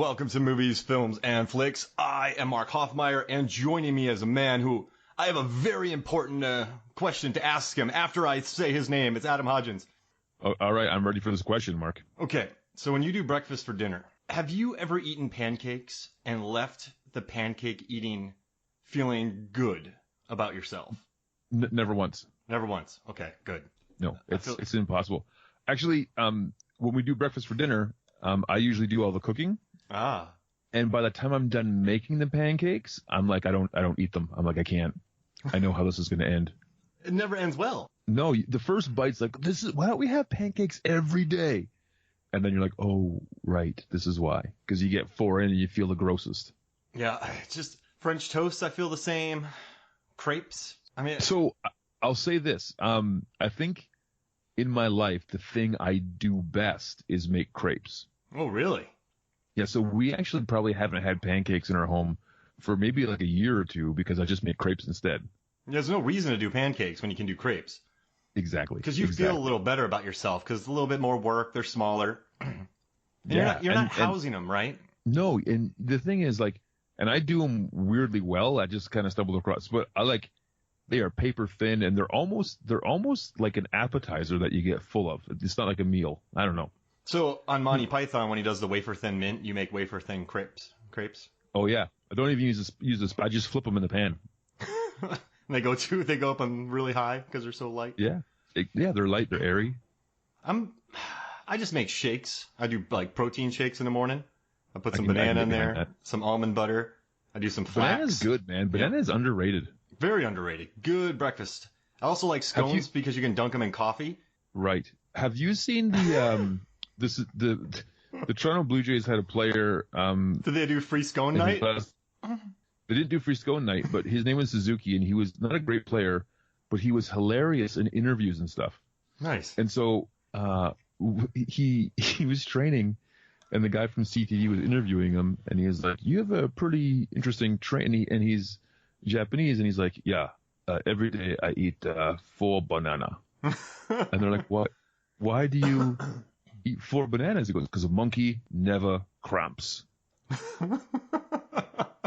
Welcome to Movies, Films, and Flicks. I am Mark Hoffmeyer, and joining me as a man who I have a very important question to ask him after I say his name. It's Adam Hodgins. Oh, all right, I'm ready for this question, Mark. Okay, so when you do breakfast for dinner, have you ever eaten pancakes and left the pancake eating feeling good about yourself? Never once. Never once. Okay, good. No, it's impossible. Actually, when we do breakfast for dinner, I usually do all the cooking. Ah. And by the time I'm done making the pancakes, I'm like, I don't eat them. I'm like, I can't. I know how this is going to end. It never ends well. No, the first bite's like, why don't we have pancakes every day? And then you're like, oh, right, this is why. Because you get 4 in and you feel the grossest. Yeah, just French toast, I feel the same. Crepes. So I'll say this. I think in my life, the thing I do best is make crepes. Oh, really? Yeah, so we actually probably haven't had pancakes in our home for maybe like a year or two because I just make crepes instead. There's no reason to do pancakes when you can do crepes. Exactly. Because you feel a little better about yourself because it's a little bit more work. They're smaller. You're not housing them, right? No, and the thing is, like, and I do them weirdly well. I just kind of stumbled across, but they are paper thin and they're almost like an appetizer that you get full of. It's not like a meal. I don't know. So on Monty Python, when he does the wafer thin mint, you make wafer thin crepes. Oh yeah, I don't even use this. I just flip them in the pan. They go up on really high because they're so light. Yeah, they're light, they're airy. I just make shakes. I do like protein shakes in the morning. I put some banana in there, some almond butter. I do some flax. Banana's good, man. Banana is underrated. Very underrated. Good breakfast. I also like scones because you can dunk them in coffee. Right. Have you seen the the Toronto Blue Jays had a player. Did they do free scone night? They didn't do free scone night, but his name was Suzuki, and he was not a great player, but he was hilarious in interviews and stuff. Nice. And so he was training, and the guy from CTV was interviewing him, and he was like, "You have a pretty interesting training," and he's Japanese, and he's like, "Yeah, every day I eat 4 banana." And they're like, "What? Why do you eat 4 bananas?" He goes, "Because a monkey never cramps."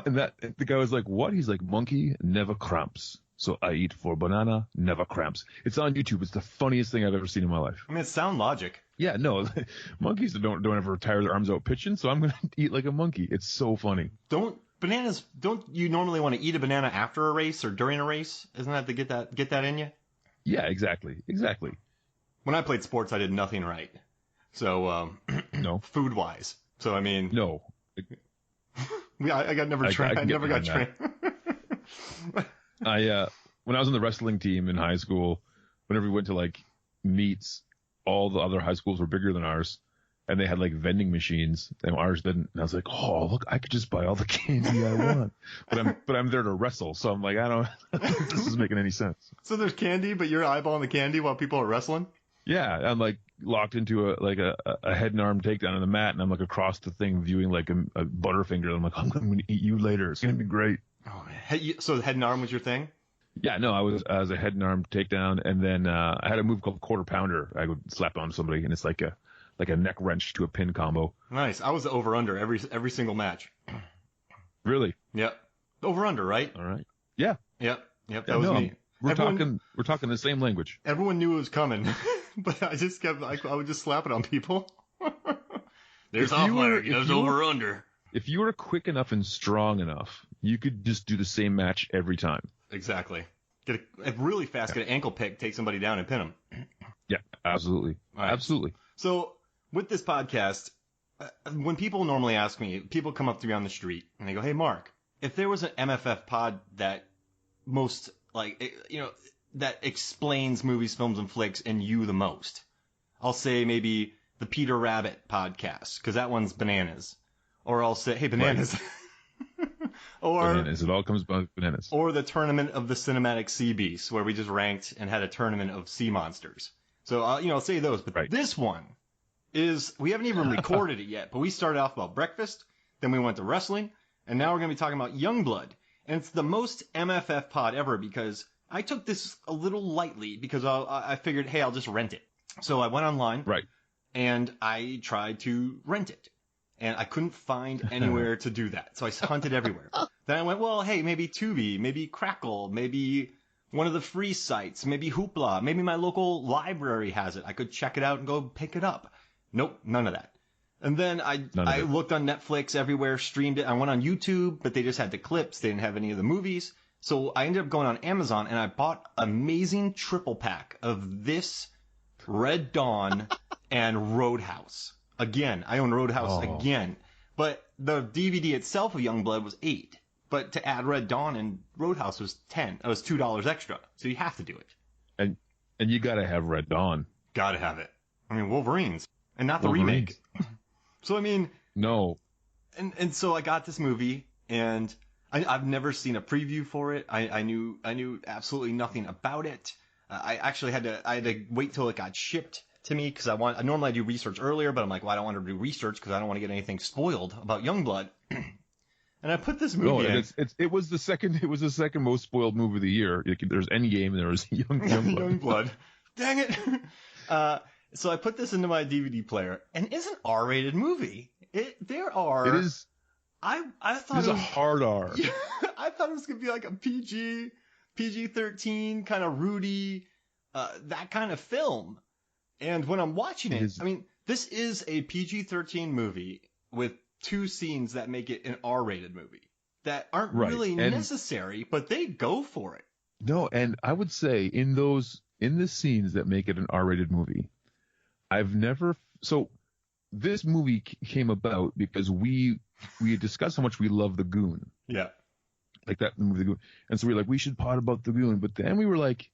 And the guy was like, "What?" He's like, "Monkey never cramps. So I eat 4 banana, never cramps." It's on YouTube. It's the funniest thing I've ever seen in my life. It's sound logic. Yeah, no, monkeys don't ever tire their arms out pitching, so I'm going to eat like a monkey. It's so funny. Don't you normally want to eat a banana after a race or during a race? Isn't that to get that in you? Yeah, exactly. When I played sports, I did nothing right. So, no. Food-wise. So, no. I never got trained. When I was on the wrestling team in high school, whenever we went to like meets, all the other high schools were bigger than ours, and they had like vending machines, and ours didn't. And I was like, "Oh, look, I could just buy all the candy I want." But I'm there to wrestle, so I'm like, I don't think this is making any sense. So there's candy, but you're eyeballing the candy while people are wrestling? Yeah, I'm like locked into a head and arm takedown on the mat, and I'm like across the thing viewing like a Butterfinger. I'm like, I'm going to eat you later. It's going to be great. Oh, so head and arm was your thing? Yeah, no, I was a head and arm takedown, and then I had a move called quarter pounder. I would slap on somebody, and it's like a neck wrench to a pin combo. Nice. I was over under every single match. Really? Yep. Over under, right? All right. Yeah. Yep. That was me. We're talking the same language. Everyone knew it was coming, but I just I would just slap it on people. There's over under. If you were quick enough and strong enough, you could just do the same match every time. Exactly. Get really fast, get an ankle pick, take somebody down and pin them. Yeah, absolutely. Right. Absolutely. So with this podcast, when people normally ask me, people come up to me on the street and they go, "Hey, Mark, if there was an MFF pod that most that explains movies, films, and flicks and you the most, I'll say maybe the Peter Rabbit podcast, because that one's bananas. Or I'll say, hey, bananas. Right. Or bananas. It all comes by bananas. Or the Tournament of the Cinematic Sea Beasts, where we just ranked and had a tournament of sea monsters. So, I'll say those. But This one is, we haven't even recorded it yet, but we started off about breakfast, then we went to wrestling, and now we're going to be talking about Youngblood. And it's the most MFF pod ever because I took this a little lightly because I figured, hey, I'll just rent it. So I went online. Right. And I tried to rent it. and I couldn't find anywhere to do that. So I hunted everywhere. Then I went, well, hey, maybe Tubi, maybe Crackle, maybe one of the free sites, maybe Hoopla, maybe my local library has it. I could check it out and go pick it up. Nope, none of that. And then I looked on Netflix everywhere, streamed it. I went on YouTube, but they just had the clips. They didn't have any of the movies. So I ended up going on Amazon, and I bought an amazing triple pack of this, Red Dawn, and Roadhouse. Again, I own Roadhouse again. But the DVD itself of Youngblood was $8. But to add Red Dawn and Roadhouse was $10. It was $2 extra. So you have to do it. And you gotta have Red Dawn. Gotta have it. I mean, Wolverines. And not the remake. So, I mean... No. And so I got this movie, and I've never seen a preview for it. I knew absolutely nothing about it. I actually had to wait till it got shipped to me, because I normally do research earlier, but I'm like, well, I don't want to do research because I don't want to get anything spoiled about Youngblood. And I put this movie in. It was the second most spoiled movie of the year. There's Endgame and there's Youngblood. Youngblood. Dang it. So I put this into my DVD player, and it's an R-rated movie. It is. I thought it was a hard R. I thought it was gonna be like a PG-13 kind of Rudy, that kind of film. And when I'm watching it, I mean, this is a PG-13 movie with 2 scenes that make it an R-rated movie that aren't really necessary, but they go for it. No, and I would say in the scenes that make it an R-rated movie, this movie came about because we had discussed how much we love The Goon. Yeah. Like that movie, The Goon. And so we were like, we should pod about The Goon. But then we were like,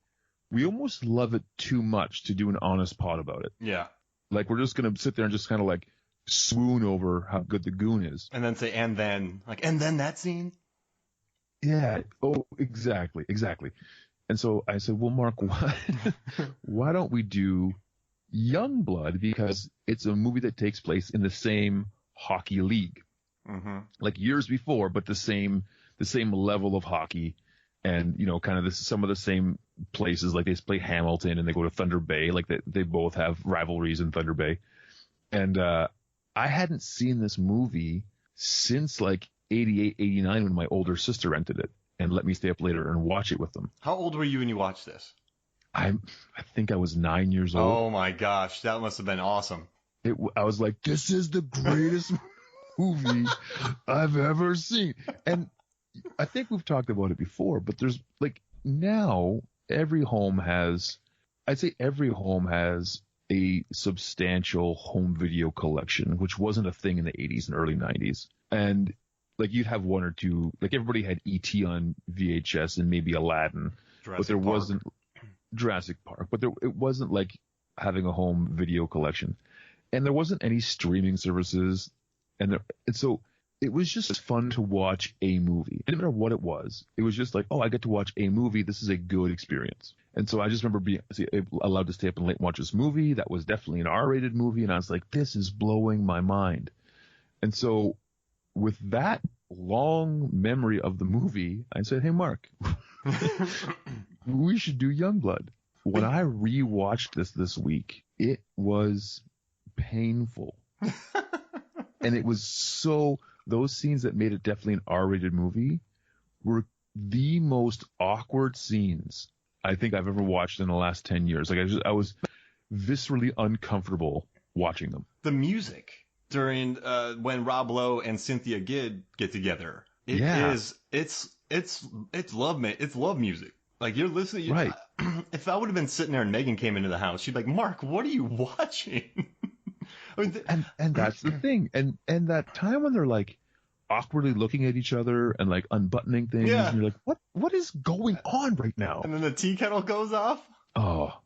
we almost love it too much to do an honest pod about it. Yeah. Like, we're just going to sit there and just kind of like swoon over how good The Goon is. And then say, and then that scene? Yeah. Oh, exactly. And so I said, well, Mark, why don't we do Youngblood, because it's a movie that takes place in the same hockey league, like years before, but the same level of hockey, and kind of some of the same places. Like they play Hamilton and they go to Thunder Bay. Like they both have rivalries in Thunder Bay. And I hadn't seen this movie since like 88, 89 when my older sister rented it and let me stay up later and watch it with them. How old were you when you watched this? I think I was 9 years old. Oh my gosh, that must have been awesome. I was like, this is the greatest movie I've ever seen. And I think we've talked about it before, but there's like now every home has a substantial home video collection, which wasn't a thing in the 80s and early 90s. And like you'd have one or two, like everybody had E.T. on VHS and maybe Aladdin, but there wasn't Jurassic Park, but it wasn't like having a home video collection, and there wasn't any streaming services, and so it was just fun to watch a movie. It didn't matter what it was. It was just like, oh, I get to watch a movie. This is a good experience. And so I just remember being allowed to stay up and late and watch this movie. That was definitely an R-rated movie, and I was like, this is blowing my mind. And so with that long memory of the movie, I said, hey, Mark, we should do Youngblood. When I rewatched this week, it was painful. And it was those scenes that made it definitely an R-rated movie were the most awkward scenes I think I've ever watched in the last 10 years. Like I was viscerally uncomfortable watching them. The music during when Rob Lowe and Cynthia Gidd get together, it's love music. Like you're listening, right? If I would have been sitting there and Megan came into the house, she'd be like, "Mark, what are you watching?" I mean, and that's the thing, and that time when they're like awkwardly looking at each other and like unbuttoning things, and you're like, what is going on right now? And then the tea kettle goes off. Oh,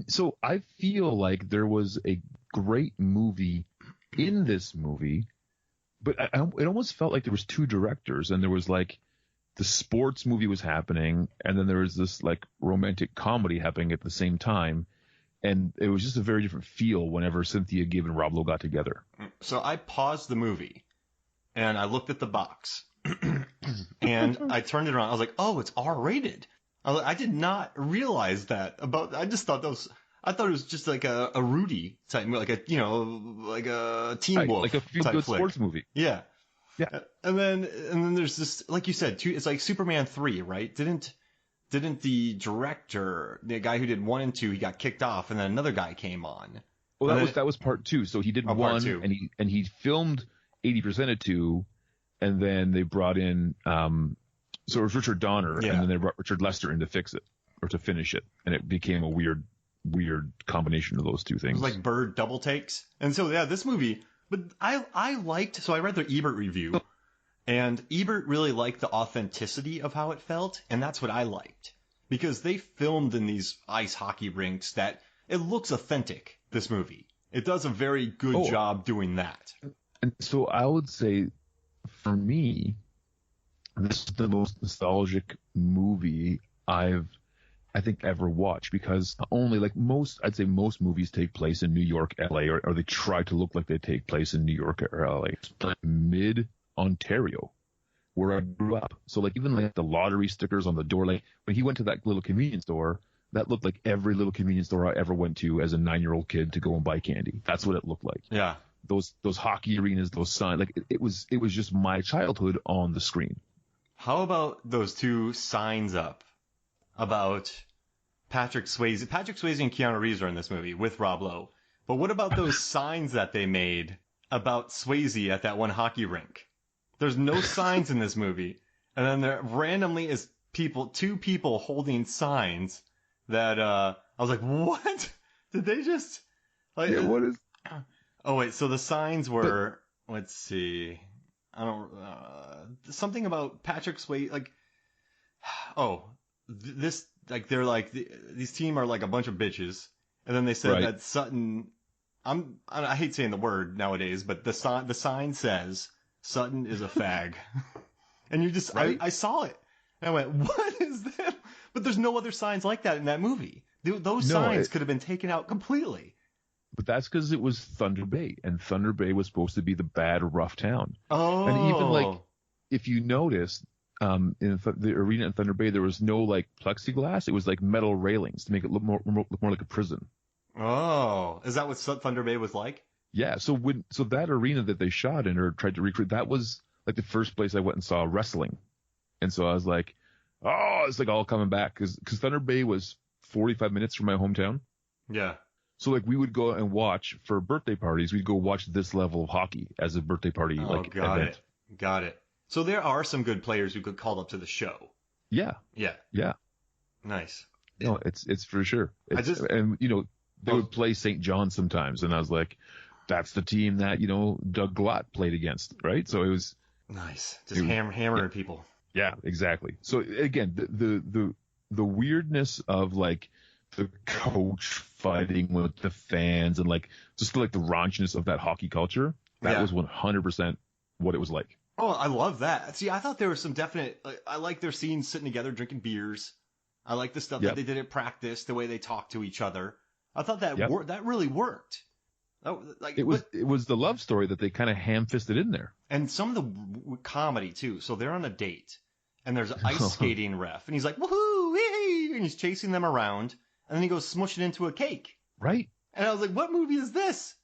so I feel like there was a great movie in this movie, but it almost felt like there was 2 directors, and there was like the sports movie was happening, and then there was this like romantic comedy happening at the same time. And it was just a very different feel whenever Cynthia Gibb and Rob Lowe got together. So I paused the movie and I looked at the box and I turned it around. I was like, oh, it's R-rated. I did not realize that I just thought I thought it was just like a Rudy type, like a like a Teen Wolf like a feel type good flick. sports movie. Yeah. Yeah. And then there's this, like you said, it's like Superman 3, right? Didn't the director, the guy who did 1 and 2, he got kicked off, and then another guy came on. Well, that was part 2. So he did 1, and he filmed 80% of 2, and then they brought in so it was Richard Donner, and then they brought Richard Lester in to fix it or to finish it, and it became a weird combination of those two things. It was like bird double takes, and so this movie. But I liked, so I read their Ebert review, and Ebert really liked the authenticity of how it felt, and that's what I liked. Because they filmed in these ice hockey rinks that it looks authentic, this movie. It does a very good job doing that. And so I would say, for me, this is the most nostalgic movie I think ever watched, because only I'd say most movies take place in New York, LA, or they try to look like they take place in New York or LA. It's like mid-Ontario, where I grew up. So even the lottery stickers on the door, when he went to that little convenience store, that looked like every little convenience store I ever went to as a 9-year-old kid to go and buy candy. That's what it looked like. Yeah. Those hockey arenas, those signs, it was just my childhood on the screen. How about those 2 signs up about Patrick Swayze and Keanu Reeves are in this movie with Rob Lowe. But what about those signs that they made about Swayze at that one hockey rink? There's no signs in this movie. And then there randomly is 2 people holding signs that, I was like, what? Did they just, what is? Oh, wait, so the signs were, let's see, I don't, something about Patrick Swayze, these team are like a bunch of bitches. And then they said that Sutton, I hate saying the word nowadays, but the sign says Sutton is a fag. And you just, I saw it. And I went, what is that? But there's no other signs like that in that movie. Those signs could have been taken out completely. But that's because it was Thunder Bay, and Thunder Bay was supposed to be the bad, rough town. Oh. And even if you notice, in the arena in Thunder Bay, there was no plexiglass. It was metal railings to make it look more like a prison. Oh, is that what Thunder Bay was like? Yeah. So that arena that they shot in or tried to recreate, that was the first place I went and saw wrestling. And so I was like, oh, it's all coming back because Thunder Bay was 45 minutes from my hometown. Yeah. So we would go and watch for birthday parties. We'd go watch this level of hockey as a birthday party event. Got it. So there are some good players who could call up to the show. Yeah. Nice. No, it's for sure. They would play St. John sometimes, and I was like, that's the team that Doug Glatt played against, right? So it was nice, just hammering people. Yeah, exactly. So again, the weirdness of the coach fighting with the fans and just the raunchiness of that hockey culture, that was 100% what it was like. Oh, I love that. See, I thought there was some definite, I like their scenes sitting together drinking beers. I like the stuff that they did at practice, the way they talked to each other. I thought that that really worked. It was the love story that they kind of ham-fisted in there. And some of the comedy too. So they're on a date and there's an ice skating ref and he's like, woohoo, wee, and he's chasing them around. And then he goes smushing into a cake. Right. And I was like, what movie is this?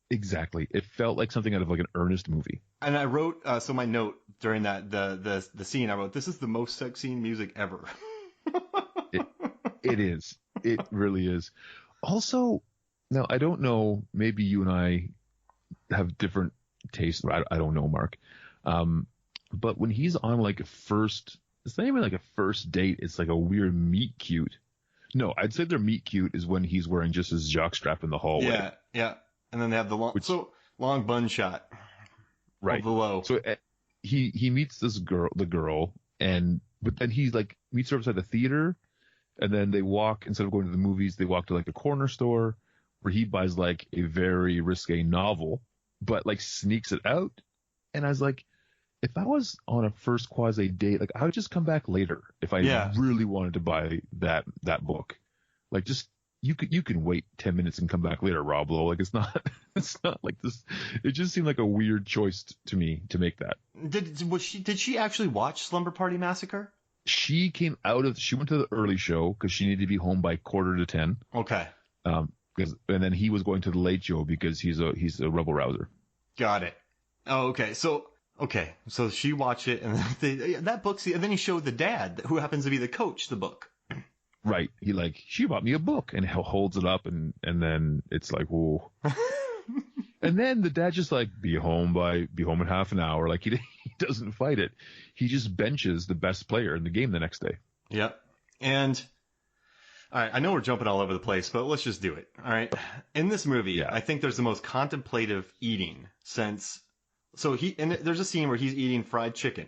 Exactly. It felt like something out of an Ernest movie. And I wrote, so my note during that, the scene, I wrote, this is the most sex scene music ever. It is. It really is. Also, now I don't know, maybe you and I have different tastes. I don't know, Mark. But when he's on it's not even a first date. It's a weird meet cute. No, I'd say their meet cute is when he's wearing just his jockstrap in the hallway. Yeah. And then they have the long bun shot. Right. Of the Lowe. So he meets the girl, but then he meets her outside the theater, and then they walk, instead of going to the movies, they walk to a corner store where he buys a very risque novel, but sneaks it out. And I was like, if I was on a first quasi date, I would just come back later if I really wanted to buy that book. Just you can wait 10 minutes and come back later, Rob Lowe. It's not like this. It just seemed like a weird choice to me to make that. Did she actually watch Slumber Party Massacre? She went to the early show because she needed to be home by 9:45. Okay. And then he was going to the Late Show because he's a rebel rouser. Got it. Oh, okay. So she watched it, and that book. And then he showed the dad, who happens to be the coach, the book. Right. She bought me a book, and he holds it up, and then it's like, whoa. And then the dad just like, be home in half an hour. Like he doesn't fight it. He just benches the best player in the game the next day. Yep. And all right, I know we're jumping all over the place, but let's just do it. All right. In this movie, I think there's the most contemplative eating sense. So there's a scene where he's eating fried chicken,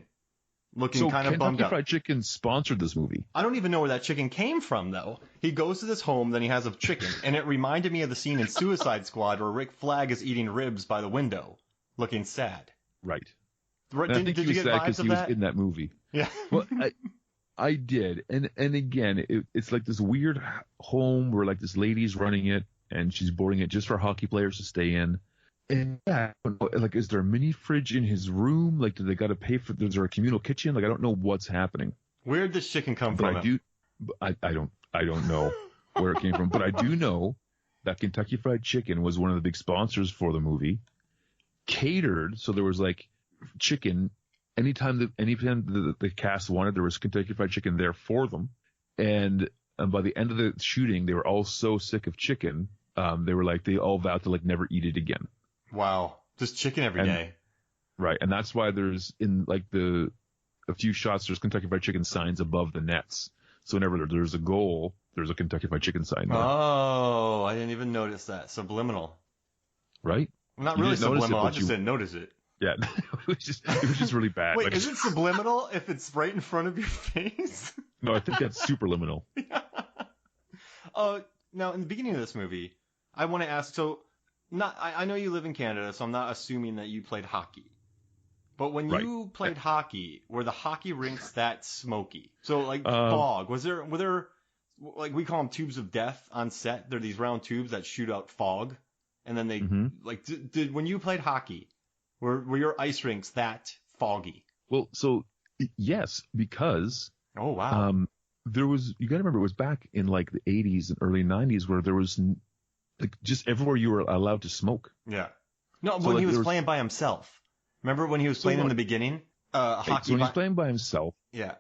looking kind of bummed out. Kentucky Fried Chicken sponsored this movie. I don't even know where that chicken came from, though. He goes to this home, then he has a chicken, and it reminded me of the scene in Suicide Squad where Rick Flag is eating ribs by the window, looking sad. Right. Did you get vibes of he that? was in that movie. Yeah. Well, I did, and again, it's like this weird home where like this lady's running it, and she's boarding it just for hockey players to stay in. And yeah, like, is there a mini fridge in his room? Like, do they got to pay for? Is there a communal kitchen? Like, I don't know what's happening. Where did this chicken come from? I don't know where it came from, but I do know that Kentucky Fried Chicken was one of the big sponsors for the movie. Catered, so there was like chicken. Anytime the cast wanted, there was Kentucky Fried Chicken there for them. And by the end of the shooting, they were all so sick of chicken, they all vowed to like never eat it again. Wow, just chicken every day. Right, and that's why there's in like a few shots, there's Kentucky Fried Chicken signs above the nets. So whenever there's a goal, there's a Kentucky Fried Chicken sign there. Oh, I didn't even notice that. Subliminal. Right? Not really subliminal. I just didn't notice it. Yeah, it was just really bad. Wait, is it subliminal if it's right in front of your face? No, I think that's superliminal. Yeah. Now in the beginning of this movie, I want to ask. So, I know you live in Canada, so I'm not assuming that you played hockey. But when you played hockey, were the hockey rinks that smoky? So like fog, were there like we call them tubes of death on set? They're these round tubes that shoot out fog, and then they did when you played hockey. Were your ice rinks that foggy? Well, so yes, because oh wow, you got to remember it was back in like the 80s and early 90s where there was like just everywhere you were allowed to smoke. Yeah, no, so when he was playing by himself. Remember when he was playing in the beginning? Hockey. So when he's playing by himself. Yeah.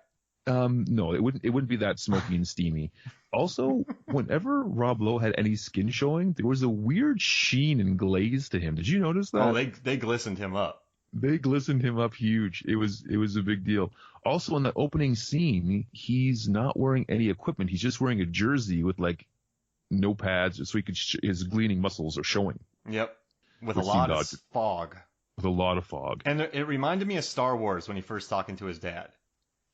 No, it wouldn't be that smoky and steamy. Also, whenever Rob Lowe had any skin showing, there was a weird sheen and glaze to him. Did you notice that? Oh, they glistened him up. They glistened him up huge. It was a big deal. Also, in the opening scene, he's not wearing any equipment. He's just wearing a jersey with like no pads, so his gleaming muscles are showing. Yep. With a lot of fog. With a lot of fog. And it reminded me of Star Wars when he first talking to his dad.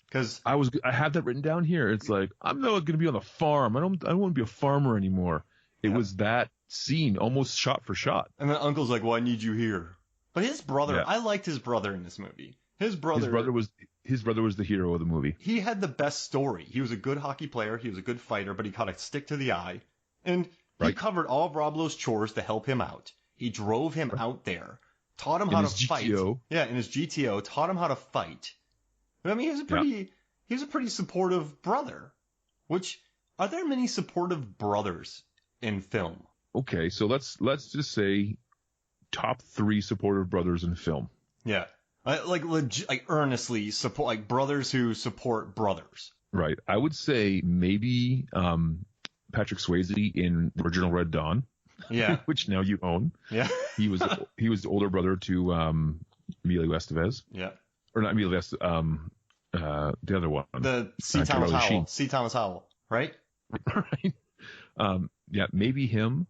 Because I had that written down here. It's like, I'm not going to be on the farm. I don't want to be a farmer anymore. It was that scene, almost shot for shot. And then Uncle's like, well, I need you here. But his brother, I liked his brother in this movie. His brother was the hero of the movie. He had the best story. He was a good hockey player. He was a good fighter, but he caught a stick to the eye. And he covered all of Rob Lowe's chores to help him out. He drove him out there. Taught him how to fight. Yeah, in his GTO, taught him how to fight. I mean, he was a pretty supportive brother. Which, are there many supportive brothers in film? Okay, so let's just say top 3 supportive brothers in film. Yeah, like earnestly support, like brothers who support brothers. Right. I would say maybe Patrick Swayze in the original Red Dawn. Yeah. Which now you own. Yeah. He was the older brother to Emilio Estevez. Yeah. Or not Emilio Estevez, the other one. The C. Thomas Howell. C. Thomas Howell, right? Right. Yeah, maybe him.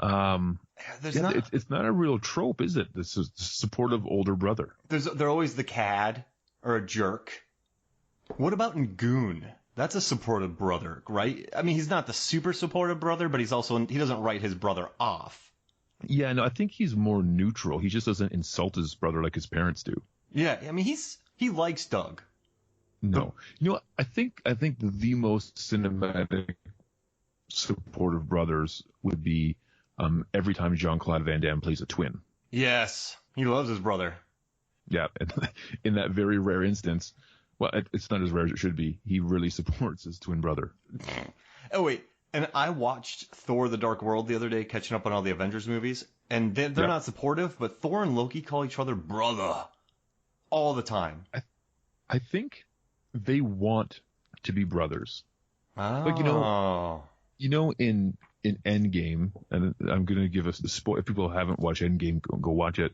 It's not a real trope, is it? This is supportive older brother. They're always the cad or a jerk. What about in Goon? That's a supportive brother, right? I mean, he's not the super supportive brother, but he doesn't write his brother off. Yeah, no, I think he's more neutral. He just doesn't insult his brother like his parents do. Yeah, I mean, he likes Doug. No, I think the most cinematic supportive brothers would be every time Jean-Claude Van Damme plays a twin. Yes, he loves his brother. Yeah, in that very rare instance. Well, it's not as rare as it should be. He really supports his twin brother. Oh, wait. And I watched Thor: The Dark World the other day, catching up on all the Avengers movies, and they're not supportive, but Thor and Loki call each other brother all the time. I think they want to be brothers. Oh. Like, in Endgame, and I'm going to give us the spoil. If people haven't watched Endgame, go watch it.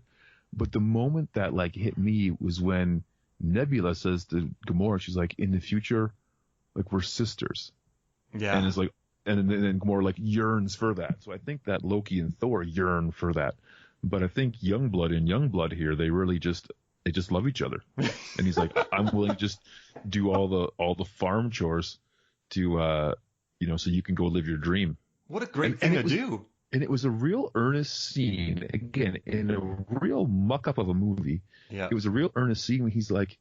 But the moment that like hit me was when Nebula says to Gamora, she's like, in the future, like we're sisters. Yeah. And it's like, and then Gamora like yearns for that. So I think that Loki and Thor yearn for that. But I think Youngblood here, they really just love each other. And he's like, I'm willing to just do all the farm chores to, so you can go live your dream. What a great thing to do. And it was a real earnest scene, again, in a real muck-up of a movie. Yeah. It was a real earnest scene when he's like,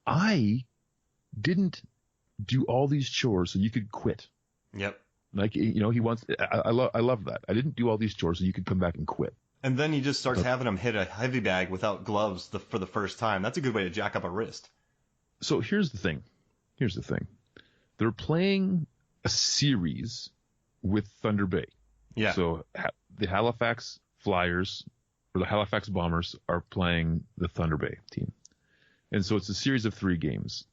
I didn't do all these chores so you could quit. Yep. Like, he wants, I love that. I didn't do all these chores so you could come back and quit. And then he just starts having him hit a heavy bag without gloves for the first time. That's a good way to jack up a wrist. So here's the thing. They're playing a series with Thunder Bay. Yeah. So the Halifax Flyers or the Halifax Bombers are playing the Thunder Bay team. And so it's a series of 3 games,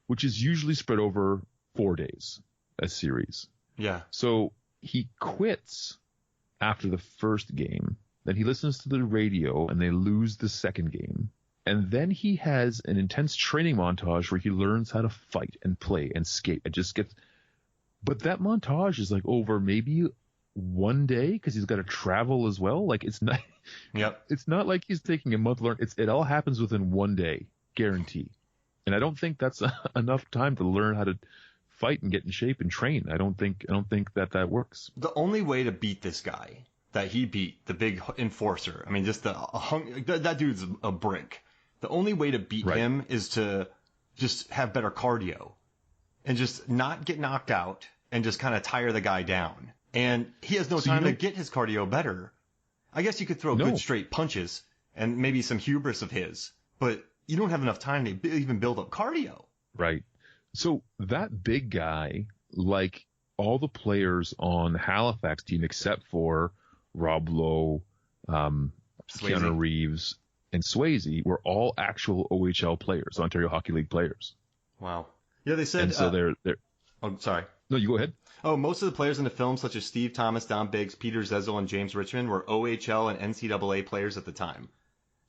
which is usually spread over 4 days, a series. Yeah. So he quits after the first game. Then he listens to the radio and they lose the second game. And then he has an intense training montage where he learns how to fight and play and skate. But that montage is like over maybe 1 day because he's got to travel as well. Like it's not, It's not like he's taking a month to learn. It all happens within 1 day, guarantee. And I don't think that's enough time to learn how to fight and get in shape and train. I don't think that works. The only way to beat this guy that he beat, the big enforcer, I mean, just that dude's a brick. The only way to beat him is to just have better cardio and just not get knocked out and just kind of tire the guy down. And he has no time to get his cardio better. I guess you could throw good straight punches and maybe some hubris of his, but you don't have enough time to even build up cardio. Right. So that big guy, like all the players on the Halifax team except for Rob Lowe, Keanu Reeves, and Swayze, were all actual OHL players, Ontario Hockey League players. Wow. Yeah, they said. And so they're. Oh, sorry. No, you go ahead. Oh, most of the players in the film, such as Steve Thomas, Don Biggs, Peter Zezel, and James Richmond, were OHL and NCAA players at the time.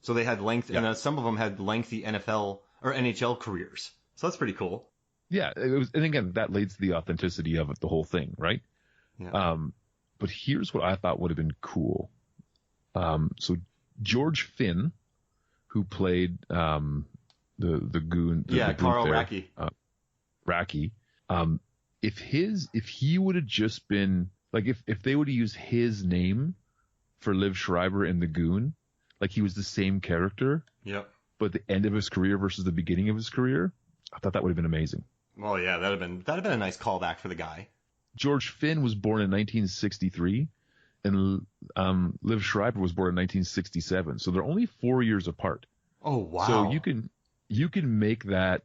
So they had and some of them had lengthy NFL or NHL careers. So that's pretty cool. Yeah, it was, and again, that leads to the authenticity of it, the whole thing, right? Yeah. But here's what I thought would have been cool. So George Finn, who played the goon, the Carl Racky, if he would have just been like, if they would have used his name for Liv Schreiber in the Goon, like he was the same character. Yep. But the end of his career versus the beginning of his career, I thought that would have been amazing. Well, yeah, that'd have been a nice callback for the guy. George Finn was born in 1963, and Liv Schreiber was born in 1967. So they're only 4 years apart. Oh wow! So you can make that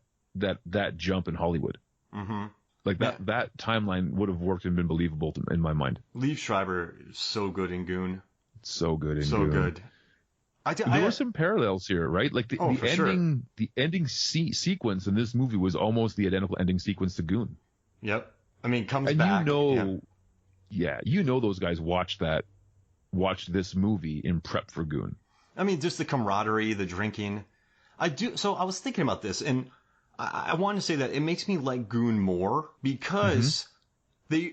jump in Hollywood. Mm-hmm. Like that timeline would have worked and been believable in my mind. Liv Schreiber is so good in Goon. So good in Goon. So good. There were some parallels here, right? Like the ending, sure. The ending sequence in this movie was almost the identical ending sequence to Goon. Yep. I mean, comes and back. Those guys watched this movie in prep for Goon. I mean, just the camaraderie, the drinking. So I was thinking about this, and I want to say that it makes me like Goon more because these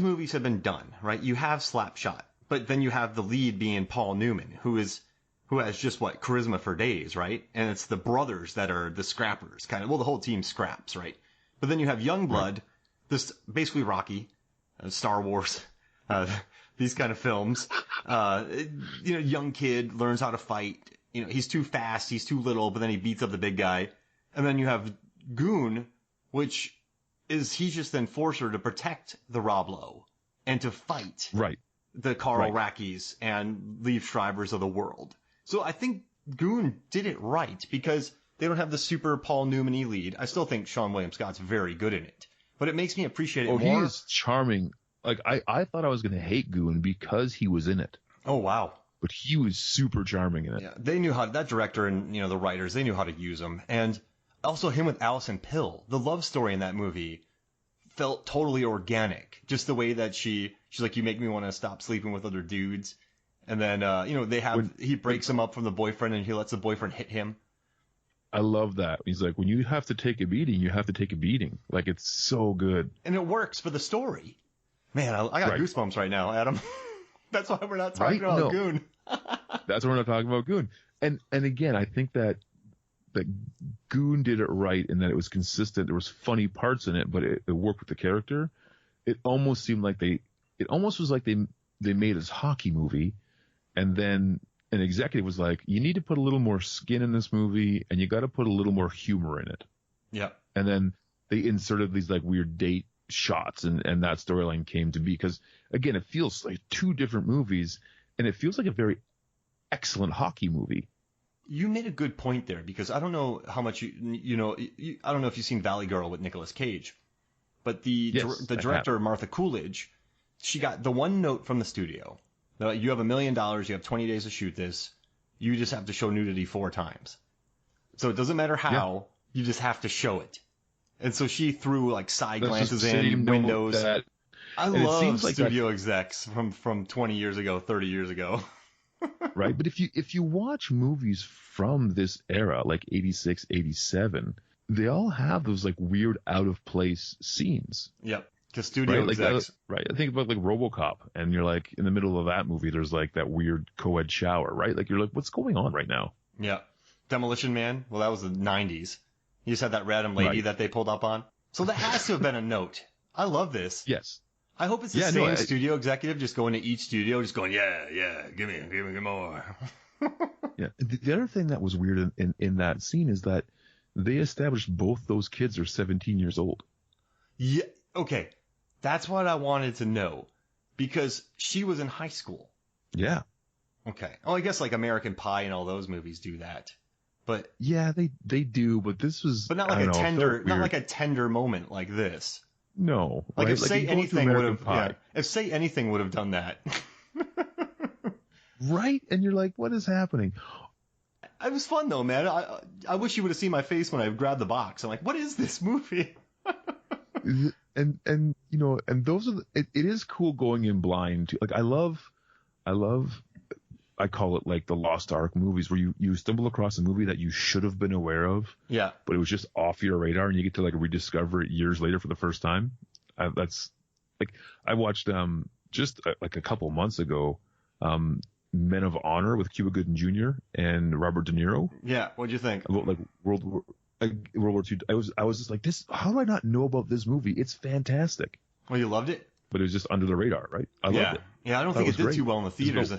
movies have been done, right? You have Slapshot. But then you have the lead being Paul Newman, who has just charisma for days, right? And it's the brothers that are the scrappers, kind of. Well, the whole team scraps, right? But then you have Youngblood, this basically Rocky, Star Wars, these kind of films. Young kid learns how to fight. He's too fast, he's too little, but then he beats up the big guy. And then you have Goon, which is he's just the enforcer to protect the Rob Lowe and to fight. Right. The Carl Rackies and Liv Schreibers of the world. So I think Goon did it right because they don't have the super Paul Newman-y lead. I still think Sean William Scott's very good in it. but it makes me appreciate it Oh, more. he is charming. Like, I thought I was going to hate Goon because he was in it. Oh, wow. But he was super charming in it. Yeah, they knew how, that director and, the writers, they knew how to use him. And also him with Allison Pill. The love story in that movie felt totally organic. Just the way that she's like, you make me want to stop sleeping with other dudes. And then, he breaks him up from the boyfriend and he lets the boyfriend hit him. I love that. He's like, when you have to take a beating, you have to take a beating. Like, it's so good. And it works for the story. Man, I got goosebumps right now, Adam. That's why we're not talking about Goon. That's why we're not talking about Goon. And again, I think that Goon did it right in that it was consistent. There was funny parts in it, but it worked with the character. It almost seemed like they made this hockey movie, and then an executive was like, you need to put a little more skin in this movie, and you got to put a little more humor in it. Yeah. And then they inserted these like weird date shots, and that storyline came to be, because again, it feels like two different movies, and it feels like a very excellent hockey movie. You made a good point there, because I don't know how much you know. I don't know if you've seen Valley Girl with Nicolas Cage, but the director Martha Coolidge, she got the one note from the studio. You have $1 million. You have 20 days to shoot this. You just have to show nudity 4 times. So it doesn't matter how. Yeah. You just have to show it. And so she threw like side glances in windows. I love studio execs from 20 years ago, 30 years ago. Right. But if you watch movies from this era, like 86, 87, they all have those like weird out of place scenes. Yep. Because studio execs. Right. I think about like RoboCop, and you're like in the middle of that movie, there's like that weird co-ed shower, right? Like you're like, what's going on right now? Yeah. Demolition Man. Well, that was the 90s. You just had that random lady that they pulled up on. So that has to have been a note. I love this. Yes. I hope it's the same studio executive just going to each studio, just going, yeah, give me more. Yeah. The other thing that was weird in that scene is that they established both those kids are 17 years old. Yeah. Okay. That's what I wanted to know, because she was in high school. Yeah. Okay. Oh, I guess like American Pie and all those movies do that. But yeah, they do, but this was not like a tender moment like this. No. Like if Say Anything would have if Say Anything would have done that. Right? And you're like, what is happening? It was fun though, man. I wish you would have seen my face when I grabbed the box. I'm like, what is this movie? And those are it is cool going in blind too. Like I love I call it like the Lost Ark movies, where you stumble across a movie that you should have been aware of, but it was just off your radar, and you get to like rediscover it years later for the first time. That's like I watched just like a couple months ago, Men of Honor with Cuba Gooding Jr. and Robert De Niro. Yeah, what'd you think? About like World War II. I was just like, this. How do I not know about this movie? It's fantastic. Well, you loved it, but it was just under the radar, right? I loved it. Yeah, I don't think it did too well in the theaters.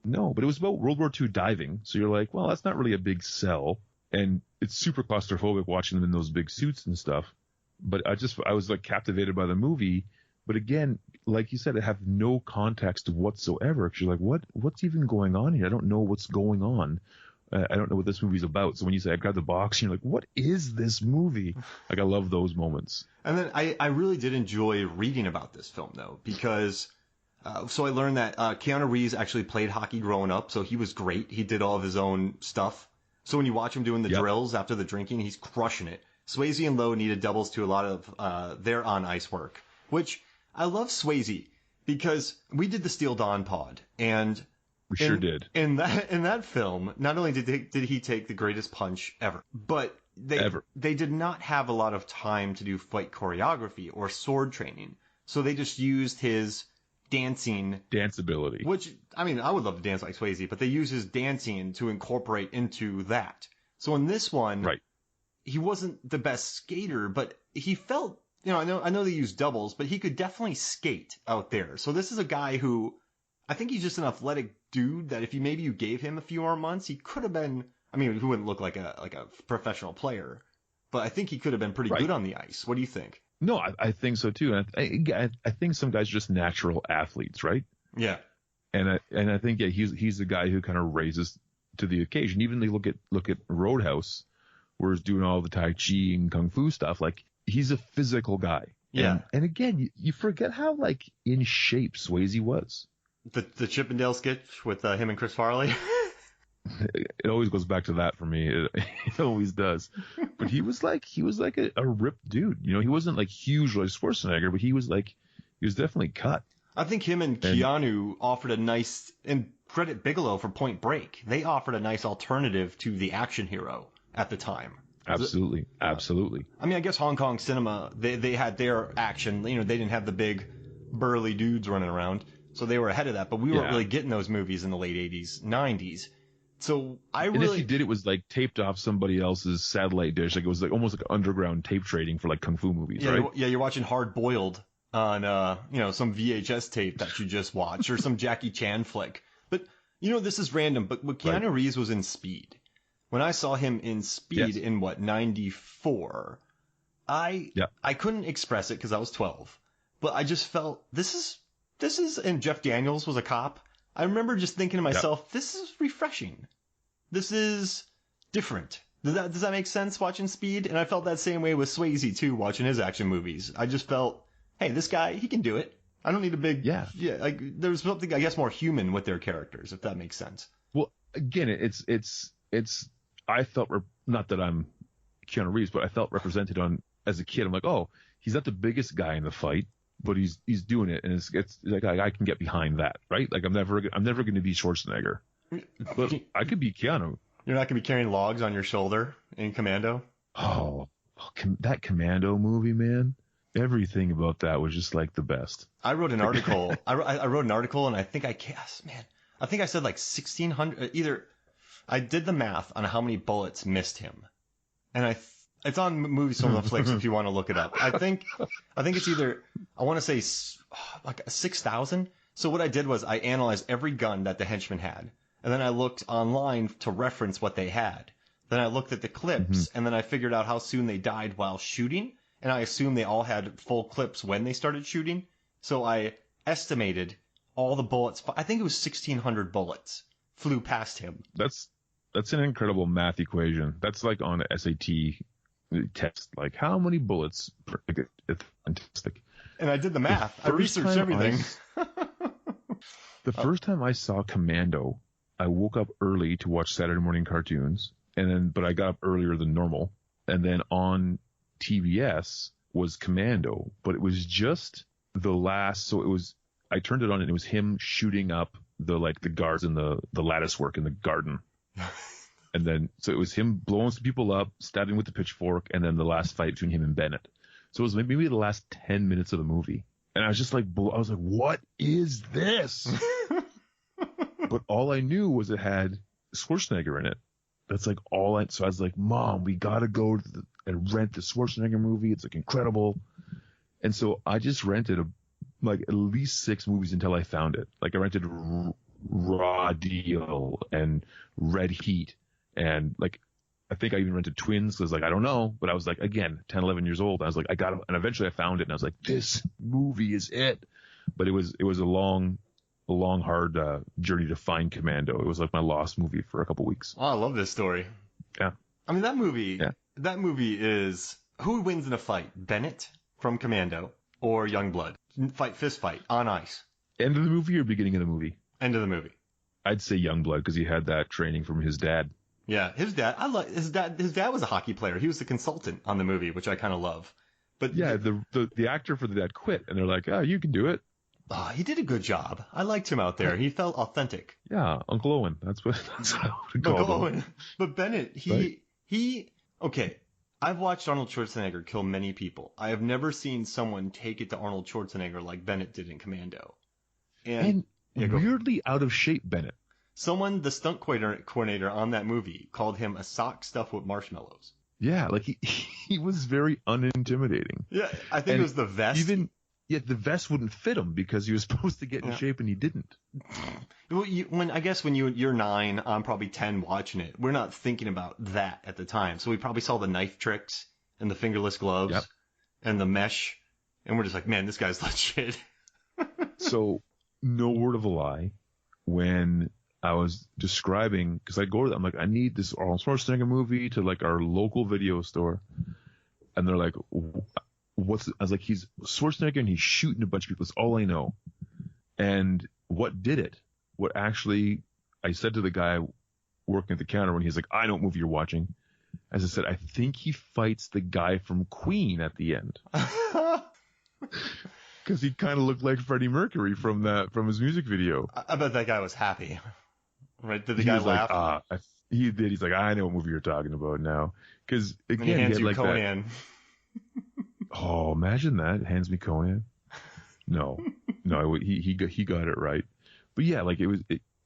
No, but it was about World War II diving. So you're like, well, that's not really a big sell. And it's super claustrophobic watching them in those big suits and stuff. But I was like captivated by the movie. But again, like you said, I have no context whatsoever. Because you're like, what's even going on here? I don't know what's going on. I don't know what this movie's about. So when you say I grabbed the box, you're like, what is this movie? Like, I love those moments. And then I really did enjoy reading about this film, though, because so I learned that Keanu Reeves actually played hockey growing up, so he was great. He did all of his own stuff. So when you watch him doing the drills after the drinking, he's crushing it. Swayze and Lowe needed doubles to a lot of their on-ice work, which I love Swayze because we did the Steel Dawn pod, and we sure did. In that film, not only did he take the greatest punch ever, but they did not have a lot of time to do fight choreography or sword training, so they just used his dance ability, which I mean, I would love to dance like Swayze, but they use his dancing to incorporate into that. So in this one, he wasn't the best skater, but he felt, I know they use doubles, but he could definitely skate out there. So this is a guy who, I think he's just an athletic dude that if you gave him a few more months, he could have been, I mean, he wouldn't look like a professional player, but I think he could have been pretty good on the ice. What do you think? No, I think so too. And I think some guys are just natural athletes, right? Yeah. And I think he's the guy who kind of raises to the occasion. Even they look at Roadhouse, where he's doing all the Tai Chi and Kung Fu stuff. Like, he's a physical guy. Yeah. And again, you forget how like in shape Swayze was. The Chippendale sketch with him and Chris Farley. It always goes back to that for me. It always does. But he was like a ripped dude. You know, he wasn't like huge like Schwarzenegger, but he was definitely cut. I think him and Keanu offered a nice, and credit Bigelow for Point Break. They offered a nice alternative to the action hero at the time. Absolutely. I mean, I guess Hong Kong cinema, they had their action. You know, they didn't have the big burly dudes running around, so they were ahead of that. But we weren't really getting those movies in the late 80s, 90s. So and if you did, it was like taped off somebody else's satellite dish. Like it was like almost like underground tape trading for like kung fu movies, right? Yeah, you're watching Hard Boiled on some VHS tape that you just watched, or some Jackie Chan flick. But this is random, but Keanu Reeves was in Speed. When I saw him in Speed in 94, I couldn't express it because I was 12, but I just felt this is and Jeff Daniels was a cop. I remember just thinking to myself, this is refreshing. This is different. Does that make sense, watching Speed? And I felt that same way with Swayze too, watching his action movies. I just felt, hey, this guy, he can do it. I don't need a big like there's something I guess more human with their characters, if that makes sense. Well, again, it's I felt not that I'm Keanu Reeves, but I felt represented as a kid. I'm like, oh, he's not the biggest guy in the fight, but he's doing it, and it's like I can get behind that, right? Like I'm never going to be Schwarzenegger, but I could be Keanu. You're not going to be carrying logs on your shoulder in Commando. Oh, that Commando movie, man. Everything about that was just like the best. I wrote an article. I wrote an article, and I think I said like 1,600. Either I did the math on how many bullets missed him, and it's on Movies from the Flicks if you want to look it up. I think it's either, I want to say like 6,000. So what I did was I analyzed every gun that the henchman had, and then I looked online to reference what they had. Then I looked at the clips, and then I figured out how soon they died while shooting, and I assumed they all had full clips when they started shooting. So I estimated all the bullets. I think it was 1,600 bullets flew past him. That's an incredible math equation. That's like on an SAT test. Like how many bullets per ticket? It's fantastic. And I did the math. I researched everything. The first time I saw Commando, I woke up early to watch Saturday morning cartoons, but I got up earlier than normal. And then on TBS was Commando, but it was just the last. So I turned it on and it was him shooting up the guards in the lattice work in the garden. And then, so it was him blowing some people up, stabbing with the pitchfork, and then the last fight between him and Bennett. So it was maybe the last 10 minutes of the movie. And I was just like, what is this? But all I knew was it had Schwarzenegger in it. That's like so I was like, Mom, we gotta go and rent the Schwarzenegger movie. It's like incredible. And so I just rented at least 6 movies until I found it. Like I rented Raw Deal and Red Heat. And like, I think I even rented Twins because like, I don't know, but I was like, again, 10, 11 years old. I was like, I got it. And eventually I found it and I was like, this movie is it. But it was a long, hard journey to find Commando. It was like my lost movie for a couple weeks. Oh, I love this story. Yeah. I mean, that movie is, who wins in a fight? Bennett from Commando or Youngblood? Fist fight on ice. End of the movie or beginning of the movie? End of the movie. I'd say Youngblood because he had that training from his dad. Yeah, his dad. His dad was a hockey player. He was the consultant on the movie, which I kind of love. But yeah, the actor for the dad quit, and they're like, "Oh, you can do it." He did a good job. I liked him out there. He felt authentic. Yeah, Uncle Owen. That's how I would call him. But Bennett, okay. I've watched Arnold Schwarzenegger kill many people. I have never seen someone take it to Arnold Schwarzenegger like Bennett did in Commando. And weirdly out of shape, Bennett. The stunt coordinator on that movie called him a sock stuffed with marshmallows. Yeah, like he was very unintimidating. Yeah, I think it was the vest. The vest wouldn't fit him because he was supposed to get in shape and he didn't. Well, when you're 9, I'm probably 10 watching it. We're not thinking about that at the time. So we probably saw the knife tricks and the fingerless gloves and the mesh. And we're just like, man, this guy's legit. So no word of a lie. When I was describing, because I'd go to them, I'm like, I need this Arnold Schwarzenegger movie to like our local video store. And they're like, I was like, he's Schwarzenegger and he's shooting a bunch of people. That's all I know. And what did it? What actually, I said to the guy working at the counter when he's like, I know what movie you're watching. As I said, I think he fights the guy from Queen at the end. Because he kind of looked like Freddie Mercury from his music video. I bet that guy was happy. Right? Did the He guy was laugh? like, he did. He's like, I know what movie you're talking about now. Because again, And he hands you like Conan. Oh, imagine that. Hands me Conan. No, he got it right. But yeah, like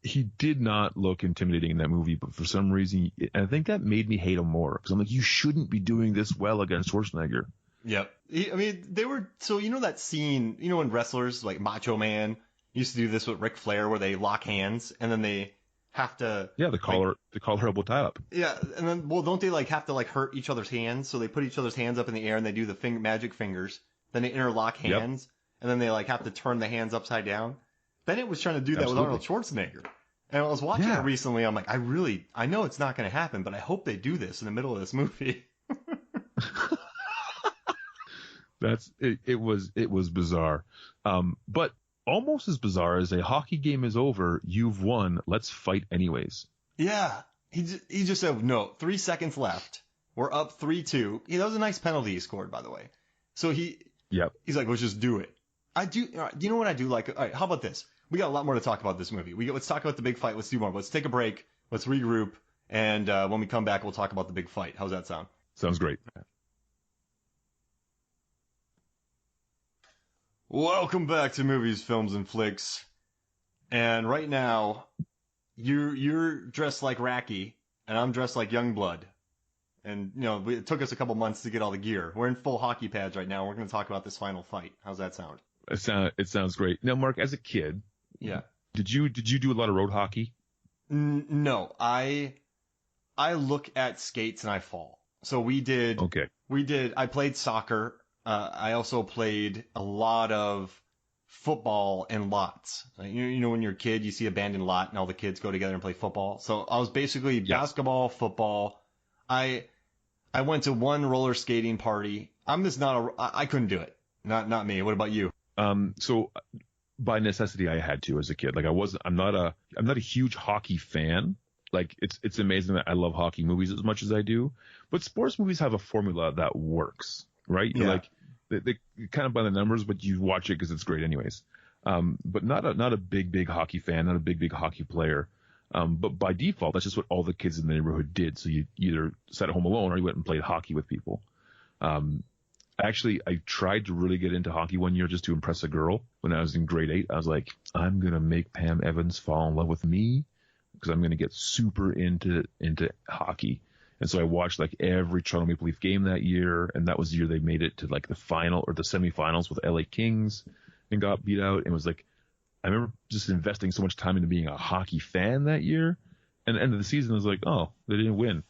he did not look intimidating in that movie, but for some reason, and I think that made me hate him more. Because I'm like, you shouldn't be doing this well against Schwarzenegger. Yep. I mean, they were, so you know that scene, you know when wrestlers like Macho Man used to do this with Ric Flair where they lock hands and then they have to. Yeah, the collar elbow tie up. Yeah, and then, well, don't they like have to like hurt each other's hands? So they put each other's hands up in the air and they do the magic fingers. Then they interlock hands and then they like have to turn the hands upside down. Bennett was trying to do that with Arnold Schwarzenegger. And I was watching it recently. I'm like, I know it's not going to happen, but I hope they do this in the middle of this movie. It was bizarre. But almost as bizarre as a hockey game is over, you've won, let's fight anyways. Yeah. He just said, no, 3 seconds left. We're up 3-2. Yeah, that was a nice penalty he scored, by the way. So he's like, let's just do it. Do you know what I do like? All right, how about this? We got a lot more to talk about this movie. Let's talk about the big fight. Let's do more. Let's take a break. Let's regroup. And when we come back, we'll talk about the big fight. How's that sound? Sounds great. Welcome back to Movies, Films, and Flicks. And right now, you're dressed like Racky, and I'm dressed like Youngblood. And, you know, it took us a couple months to get all the gear. We're in full hockey pads right now. We're going to talk about this final fight. How's that sound? It sounds great. Now, Mark, as a kid, did you do a lot of road hockey? No, I look at skates and I fall. So we did. Okay. I played soccer. I also played a lot of football and lots. You know, when you're a kid, you see an abandoned lot and all the kids go together and play football. So I was basically basketball, football. I went to one roller skating party. I'm just I couldn't do it. Not me. What about you? So by necessity, I had to as a kid. Like I'm not a huge hockey fan. Like it's amazing that I love hockey movies as much as I do, but sports movies have a formula that works, right? You're like, they kind of by the numbers, but you watch it because it's great anyways. But not a big hockey fan, not a big hockey player. But by default, that's just what all the kids in the neighborhood did. So you either sat at home alone or you went and played hockey with people. Actually, I tried to really get into hockey one year just to impress a girl when I was in grade 8. I was like, I'm going to make Pam Evans fall in love with me because I'm going to get super into hockey. And so I watched like every Toronto Maple Leaf game that year. And that was the year they made it to like the final or the semifinals with LA Kings and got beat out. And it was like, I remember just investing so much time into being a hockey fan that year. And at the end of the season, I was like, oh, they didn't win.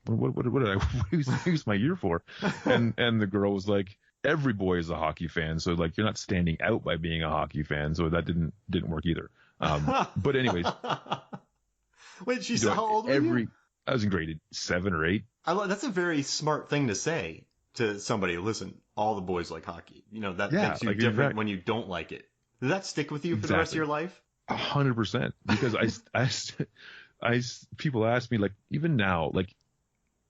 What did I use my year for? And the girl was like, every boy is a hockey fan. So like, you're not standing out by being a hockey fan. So that didn't work either. But anyways. Wait, how old were you? I was in grade 7 or 8. That's a very smart thing to say to somebody. Listen, all the boys like hockey. You know, that makes you different when you don't like it. Did that stick with you for the rest of your life? 100%. Because people ask me, like, even now, like,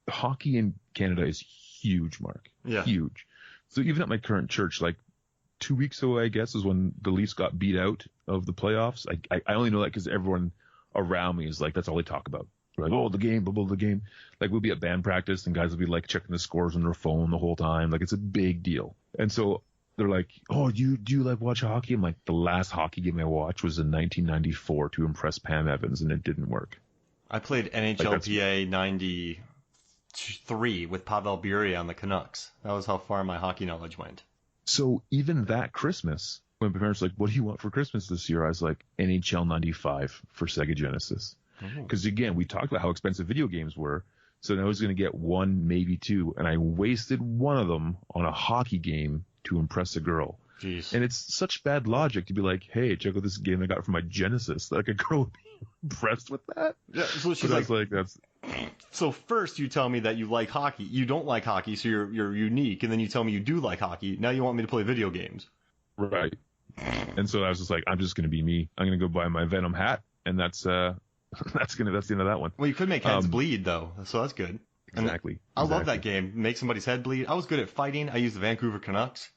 hockey in Canada is huge, Mark. Yeah. Huge. So even at my current church, like 2 weeks ago, I guess, is when the Leafs got beat out of the playoffs. I only know that because everyone around me is like, that's all they talk about. Like, oh, the game, blah, blah, the game. Like, we'll be at band practice and guys will be like checking the scores on their phone the whole time. Like, it's a big deal. And so they're like, oh, do you like watch hockey? I'm like, the last hockey game I watched was in 1994 to impress Pam Evans, and it didn't work. I played NHLPA 93 with Pavel Bure on the Canucks. That was how far my hockey knowledge went. So even that Christmas, when my parents were like, what do you want for Christmas this year? I was like, NHL 95 for Sega Genesis. Because again, we talked about how expensive video games were. So I was going to get one, maybe two. And I wasted one of them on a hockey game to impress a girl. Jeez. And it's such bad logic to be like, hey, check out this game I got from my Genesis. Like a girl would impressed with that. Yeah, so she's like, that's. So first you tell me that you like hockey. You don't like hockey, so you're unique. And then you tell me you do like hockey. Now you want me to play video games. Right. And so I was just like, I'm just going to be me. I'm going to go buy my Venom hat. And that's the end of that one. Well, you could make heads bleed though. So that's good. Exactly. I love that game. Make somebody's head bleed. I was good at fighting. I used the Vancouver Canucks.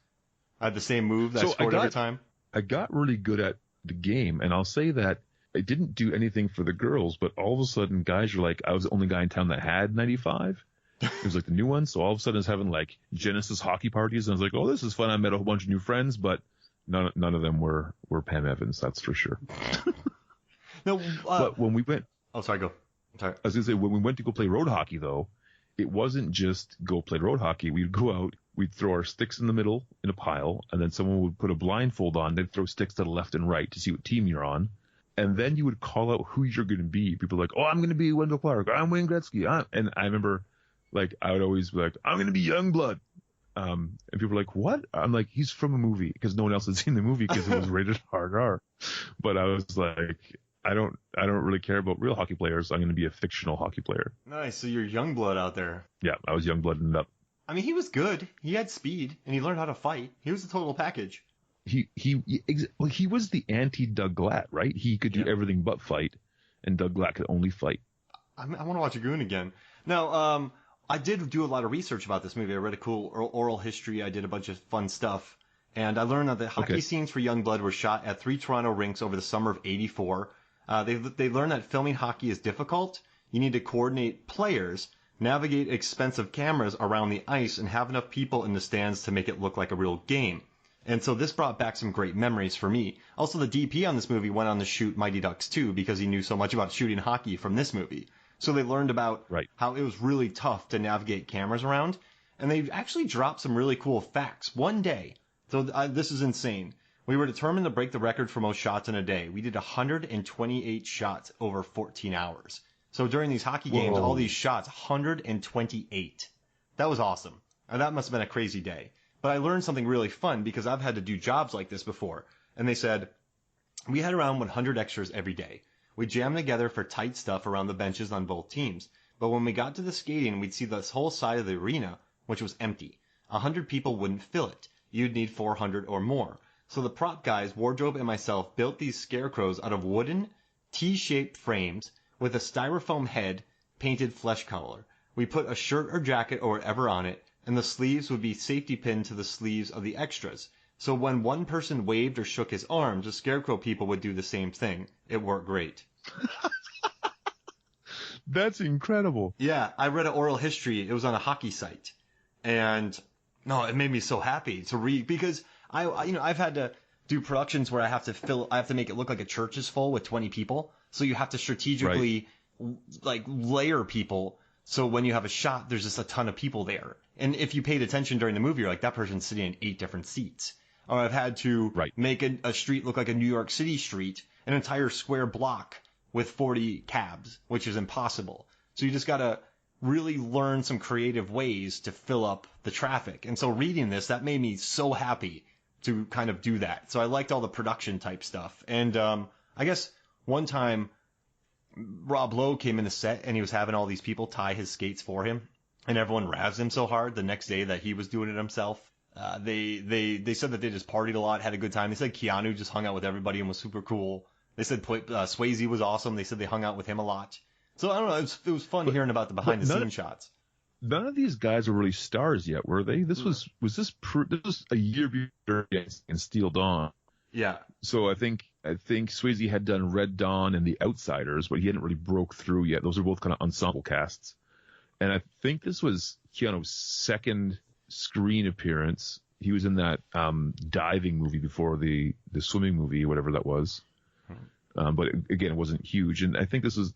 I had the same move that I scored every time. I got really good at the game. And I'll say that I didn't do anything for the girls, but all of a sudden guys are like, I was the only guy in town that had 95. It was like the new one. So all of a sudden I was having like Genesis hockey parties. And I was like, oh, this is fun. I met a whole bunch of new friends, but none of them were Pam Evans. That's for sure. No, but when we went, oh, sorry, go. I'm sorry. I was going to say, when we went to go play road hockey though, it wasn't just go play road hockey. We'd go out, we'd throw our sticks in the middle in a pile, and then someone would put a blindfold on. They'd throw sticks to the left and right to see what team you're on. And then you would call out who you're going to be. People are like, oh, I'm going to be Wendell Clark. I'm Wayne Gretzky. And I remember, like, I would always be like, I'm going to be Youngblood. And people were like, what? I'm like, he's from a movie, because no one else had seen the movie because it was rated R. But I was like, I don't really care about real hockey players. I'm going to be a fictional hockey player. Nice. So you're Youngblood out there. Yeah, I was Youngblooding up. I mean, he was good. He had speed, and he learned how to fight. He was a total package. He was the anti-Doug Glatt, right? He could do everything but fight, and Doug Glatt could only fight. I want to watch a Goon again. Now, I did do a lot of research about this movie. I read a cool oral history. I did a bunch of fun stuff. And I learned that the hockey scenes for Youngblood were shot at 3 Toronto rinks over the summer of '84. They learned that filming hockey is difficult. You need to coordinate players, navigate expensive cameras around the ice, and have enough people in the stands to make it look like a real game. And so this brought back some great memories for me. Also, the DP on this movie went on to shoot Mighty Ducks 2 because he knew so much about shooting hockey from this movie. So they learned about how it was really tough to navigate cameras around. And they actually dropped some really cool facts one day. So this is insane. We were determined to break the record for most shots in a day. We did 128 shots over 14 hours. So during these hockey games, all these shots, 128. That was awesome. And that must have been a crazy day. But I learned something really fun because I've had to do jobs like this before. And they said, we had around 100 extras every day. We jammed together for tight stuff around the benches on both teams. But when we got to the skating, we'd see this whole side of the arena, which was empty. 100 people wouldn't fill it. You'd need 400 or more. So the prop guys, Wardrobe and myself, built these scarecrows out of wooden, T-shaped frames with a styrofoam head painted flesh color. We put a shirt or jacket or whatever on it, and the sleeves would be safety pinned to the sleeves of the extras. So when one person waved or shook his arms, the scarecrow people would do the same thing. It worked great. That's incredible. Yeah, I read an oral history. It was on a hockey site. And no, it made me so happy to read because I've had to do productions where I have to make it look like a church is full with 20 people. So you have to strategically like layer people. So when you have a shot, there's just a ton of people there. And if you paid attention during the movie, you're like, that person's sitting in 8 different seats. Or I've had to make a street look like a New York City street, an entire square block with 40 cabs, which is impossible. So you just got to really learn some creative ways to fill up the traffic. And so reading this, that made me so happy to kind of do that. So I liked all the production type stuff. And I guess one time Rob Lowe came in the set and he was having all these people tie his skates for him. And everyone razzed him so hard the next day that he was doing it himself. They said that they just partied a lot, had a good time. They said Keanu just hung out with everybody and was super cool. They said Swayze was awesome. They said they hung out with him a lot. So I don't know. It was fun hearing about the behind the scenes shots. None of these guys were really stars yet, were they? This was a year before and Steel Dawn. Yeah. So I think Swayze had done Red Dawn and The Outsiders, but he hadn't really broke through yet. Those are both kind of ensemble casts. And I think this was Keanu's second screen appearance. He was in that diving movie before the swimming movie, whatever that was. But again, it wasn't huge. And I think this was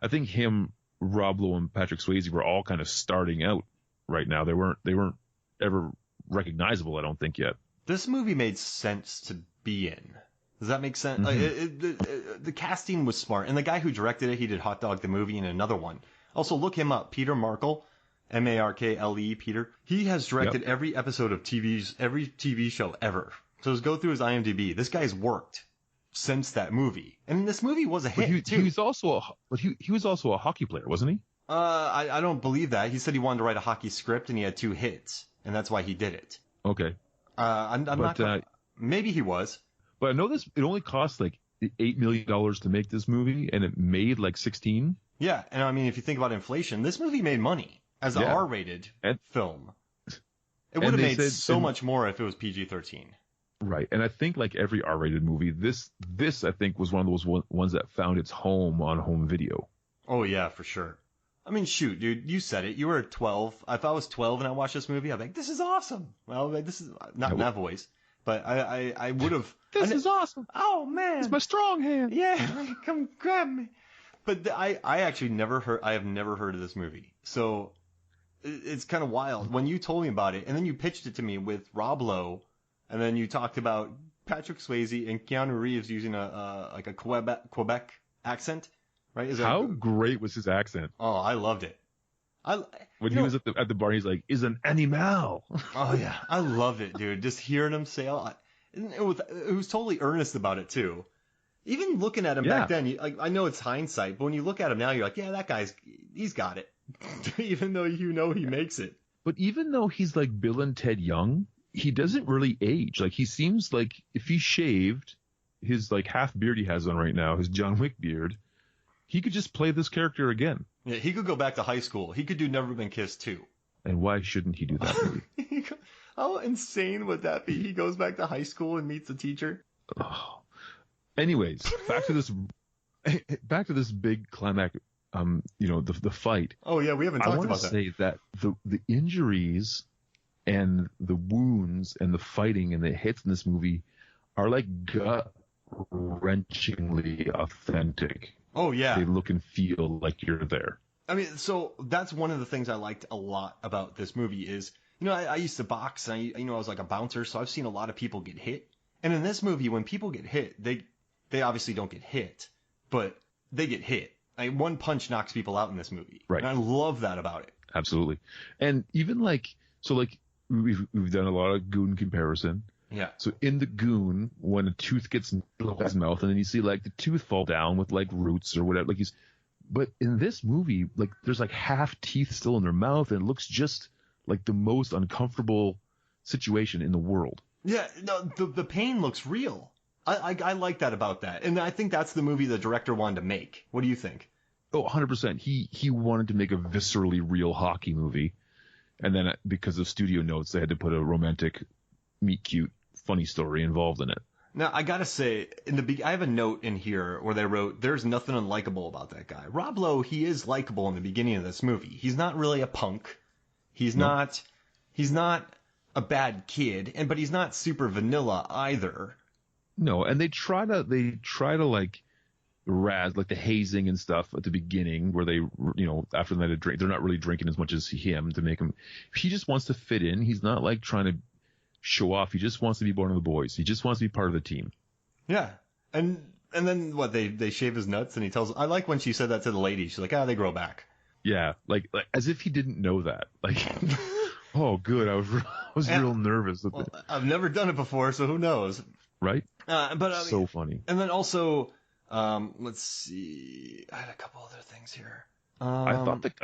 I think him, Rob Lowe, and Patrick Swayze were all kind of starting out right now. They weren't ever recognizable, I don't think, yet. This movie made sense to be in. Does that make sense? Mm-hmm. The casting was smart. And the guy who directed it, he did Hot Dog the Movie and another one. Also, look him up. Peter Markle, Markle, Peter. He has directed every episode of every TV show ever. So just go through his IMDb. This guy's worked. since that movie. And this movie was a hit too. He was also a hockey player, wasn't he? I don't believe that. He said he wanted to write a hockey script and he had 2 hits, and that's why he did it. Okay. I'm not. Maybe he was. But I know this. It only cost like $8 million to make this movie, and it made like 16. Yeah, and I mean, if you think about inflation, this movie made money as an R-rated film. It would have made so much more if it was PG-13. Right, and I think like every R-rated movie, this I think was one of those ones that found its home on home video. Oh yeah, for sure. I mean, shoot, dude, you said it. You were 12. If I was 12 and I watched this movie, I'd be like, "This is awesome." Well, this is not in that voice, but I would have. This is awesome. Oh man, it's my strong hand. Yeah, come grab me. But I actually never heard. I have never heard of this movie, so it's kind of wild when you told me about it, and then you pitched it to me with Rob Lowe, and then you talked about Patrick Swayze and Keanu Reeves using a Quebec accent. Right? How great was his accent? Oh, I loved it. When he was at the bar, he's like, "Is an animal." Oh yeah, I loved it, dude. Just hearing him say, it was totally earnest about it too. Even looking at him back then, I know it's hindsight, but when you look at him now, you're like, yeah, he's got it. Even though you know he makes it. But even though he's like Bill and Ted Young, he doesn't really age. Like he seems like if he shaved his like half beard he has on right now, his John Wick beard. He could just play this character again. Yeah, he could go back to high school. He could do Never Been Kissed too. And why shouldn't he do that movie? How insane would that be? He goes back to high school and meets a teacher. Oh. Anyways, back to this big climax. The fight. Oh yeah, we haven't talked about that. I want to say that the injuries and the wounds and the fighting and the hits in this movie are like gut-wrenchingly authentic. Oh, yeah. They look and feel like you're there. I mean, so that's one of the things I liked a lot about this movie is, I used to box and I was like a bouncer, so I've seen a lot of people get hit. And in this movie, when people get hit, they obviously don't get hit, but they get hit. One punch knocks people out in this movie. Right. And I love that about it. Absolutely. And even we've done a lot of Goon comparison. Yeah. So in the Goon, when a tooth gets in his mouth, and then you see like the tooth fall down with like roots or whatever, but in this movie, like there's like half teeth still in their mouth, and it looks just like the most uncomfortable situation in the world. Yeah, no, the pain looks real. I like that about that, and I think that's the movie the director wanted to make. What do you think? Oh, 100%. He wanted to make a viscerally real hockey movie, and then because of studio notes, they had to put a romantic, meet cute, funny story involved in it. Now, I gotta say, I have a note in here where they wrote, there's nothing unlikable about that guy. Rob Lowe, he is likable in the beginning of this movie. He's not really a punk. He's not a bad kid, but he's not super vanilla either. No, and they try to like razz like the hazing and stuff at the beginning where they, after the night of drink, they're not really drinking as much as him to make him. He just wants to fit in. He's not like trying to show off. He just wants to be one of the boys. He just wants to be part of the team. Yeah. And then what, they shave his nuts and he tells, I like when she said that to the lady. She's like, they grow back. Yeah. Like as if he didn't know that. Like, oh, good. I was real nervous. I've never done it before, so who knows? Right. But so funny. And then also, let's see. I had a couple other things here. I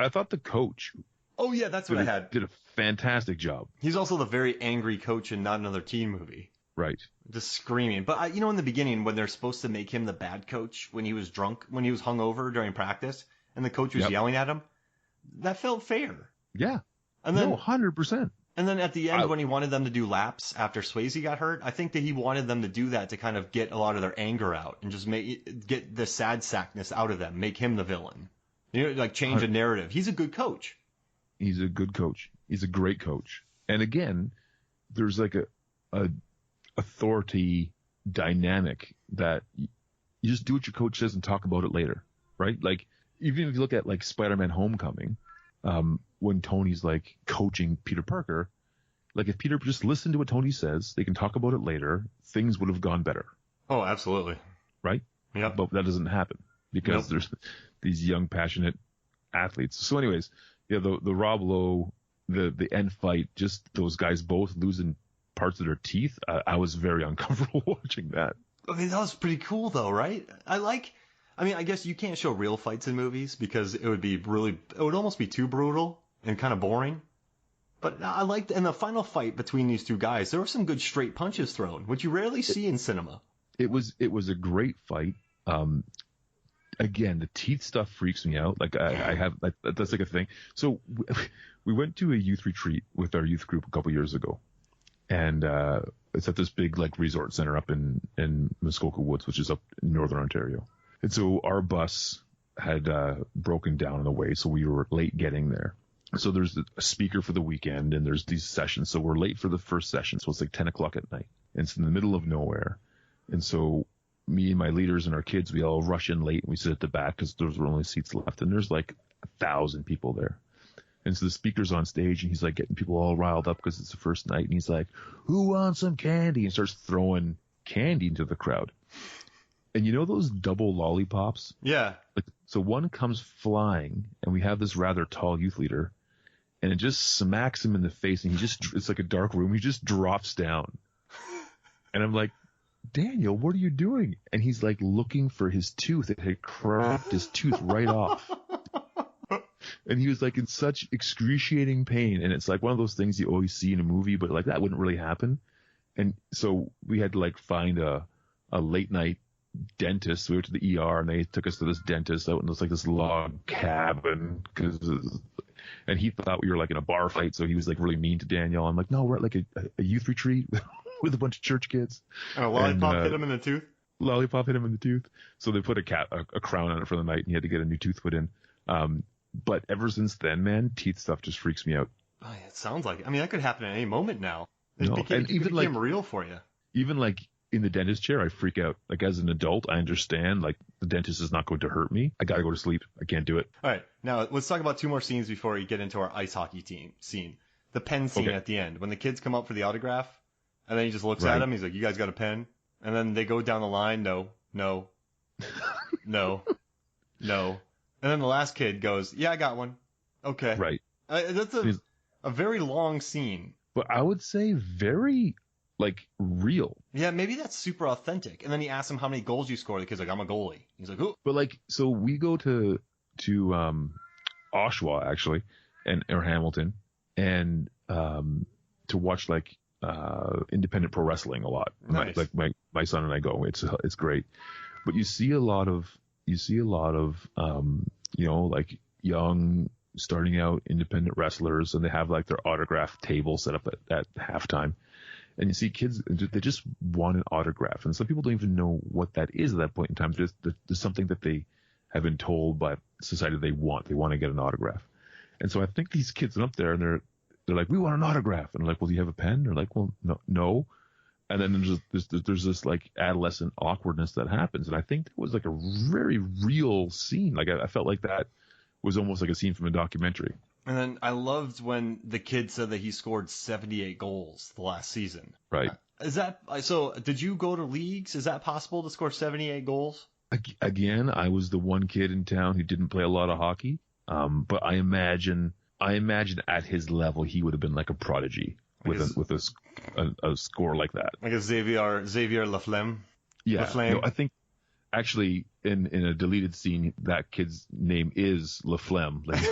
thought the coach. Oh yeah, that's what I had. Did a fantastic job. He's also the very angry coach in Not Another Teen Movie. Right. Just screaming. But in the beginning when they're supposed to make him the bad coach when he was drunk, when he was hungover during practice, and the coach was yelling at him, that felt fair. Yeah. And then 100%. And then at the end, when he wanted them to do laps after Swayze got hurt, I think that he wanted them to do that to kind of get a lot of their anger out and just get the sad sackness out of them, make him the villain. Like change the narrative. He's a good coach. He's a good coach. He's a great coach. And again, there's like a authority dynamic that you just do what your coach says and talk about it later, right? Like even if you look at like Spider-Man Homecoming, when Tony's like coaching Peter Parker, like if Peter just listened to what Tony says, they can talk about it later, things would have gone better. Oh, absolutely. Right? Yeah. But that doesn't happen because there's these young, passionate athletes. So anyways, yeah, the Rob Lowe, the end fight, just those guys both losing parts of their teeth. I was very uncomfortable watching that. I mean, that was pretty cool though, right? I mean, I guess you can't show real fights in movies because it would almost be too brutal and kind of boring. But I liked, in the final fight between these two guys, there were some good straight punches thrown, which you rarely see in cinema. It was a great fight. Again, the teeth stuff freaks me out. Like I have, like, that's like a thing. So we went to a youth retreat with our youth group a couple years ago, and it's at this big like resort center up in Muskoka Woods, which is up in northern Ontario. And so our bus had broken down on the way, so we were late getting there. So there's a speaker for the weekend, and there's these sessions. So we're late for the first session, so it's like 10 o'clock at night. And it's in the middle of nowhere. And so me and my leaders and our kids, we all rush in late, and we sit at the back because those were only seats left. And there's like 1,000 people there. And so the speaker's on stage, and he's like getting people all riled up because it's the first night. And he's like, "Who wants some candy?" And starts throwing candy into the crowd. And you know those double lollipops? Yeah. Like, so one comes flying, and we have this rather tall youth leader, and it just smacks him in the face, and it's like a dark room. He just drops down. And I'm like, "Daniel, what are you doing?" And he's like looking for his tooth. It had cracked his tooth right off. And he was like in such excruciating pain. And it's like one of those things you always see in a movie, but like that wouldn't really happen. And so we had to like find a late night dentist. We went to the ER, and they took us to this dentist out in this log cabin and he thought we were like in a bar fight. So he was like really mean to Daniel. I'm like, "No, we're at like a youth retreat with a bunch of church kids." And a lollipop hit him in the tooth? Lollipop hit him in the tooth. So they put a crown on it for the night, and he had to get a new tooth put in. But ever since then, man, teeth stuff just freaks me out. Oh, yeah, it sounds like it. I mean, that could happen at any moment now. It became real for you. Even like in the dentist chair, I freak out. Like as an adult, I understand like the dentist is not going to hurt me. I got to go to sleep. I can't do it. All right. Now let's talk about two more scenes before we get into our ice hockey team scene. The pen scene at the end when the kids come up for the autograph, and then he just looks at him. He's like, "You guys got a pen?" And then they go down the line. No. And then the last kid goes, "Yeah, I got one." Okay. Right. That's a very long scene. But I would say very, like, real. Yeah, maybe that's super authentic. And then he asks him how many goals you score. The kid's like, "I'm a goalie." He's like, "Who?" But like, so we go to Oshawa actually, or Hamilton, and to watch like independent pro wrestling a lot. Nice. My son and I go. It's great. But you see a lot of like young starting out independent wrestlers, and they have like their autograph table set up at halftime. And you see kids, they just want an autograph. And some people don't even know what that is at that point in time. There's something that they have been told by society they want. They want to get an autograph. And so I think these kids are up there, and they're like, "We want an autograph." And I'm like, "Well, do you have a pen?" They're like, "Well, no. And then there's this like adolescent awkwardness that happens. And I think it was like a very real scene. Like I felt like that was almost like a scene from a documentary. And then I loved when the kid said that he scored 78 goals the last season. Right. Is that so? Did you go to leagues? Is that possible to score 78 goals? Again, I was the one kid in town who didn't play a lot of hockey. But I imagine at his level, he would have been like a prodigy with a score like that. Like a Xavier Laflamme. Yeah. Laflamme. No, I think actually in a deleted scene, that kid's name is Laflamme. Like,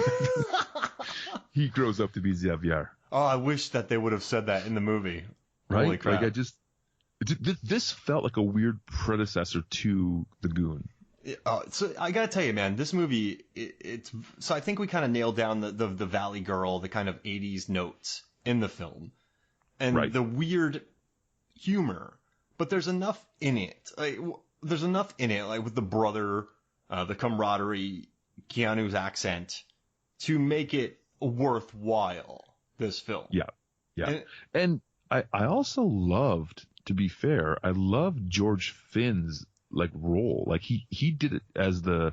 he grows up to be Xavier. Oh, I wish that they would have said that in the movie. Right? Holy crap. Like this felt like a weird predecessor to The Goon. So I gotta tell you, man, this movie, so I think we kind of nailed down the Valley Girl, the kind of 80s notes in the film, and the weird humor, but there's enough in it. Like with the brother, the camaraderie, Keanu's accent, to make it worthwhile. This film. Yeah. And I also loved, to be fair, I loved George Finn's like role. Like he did it as the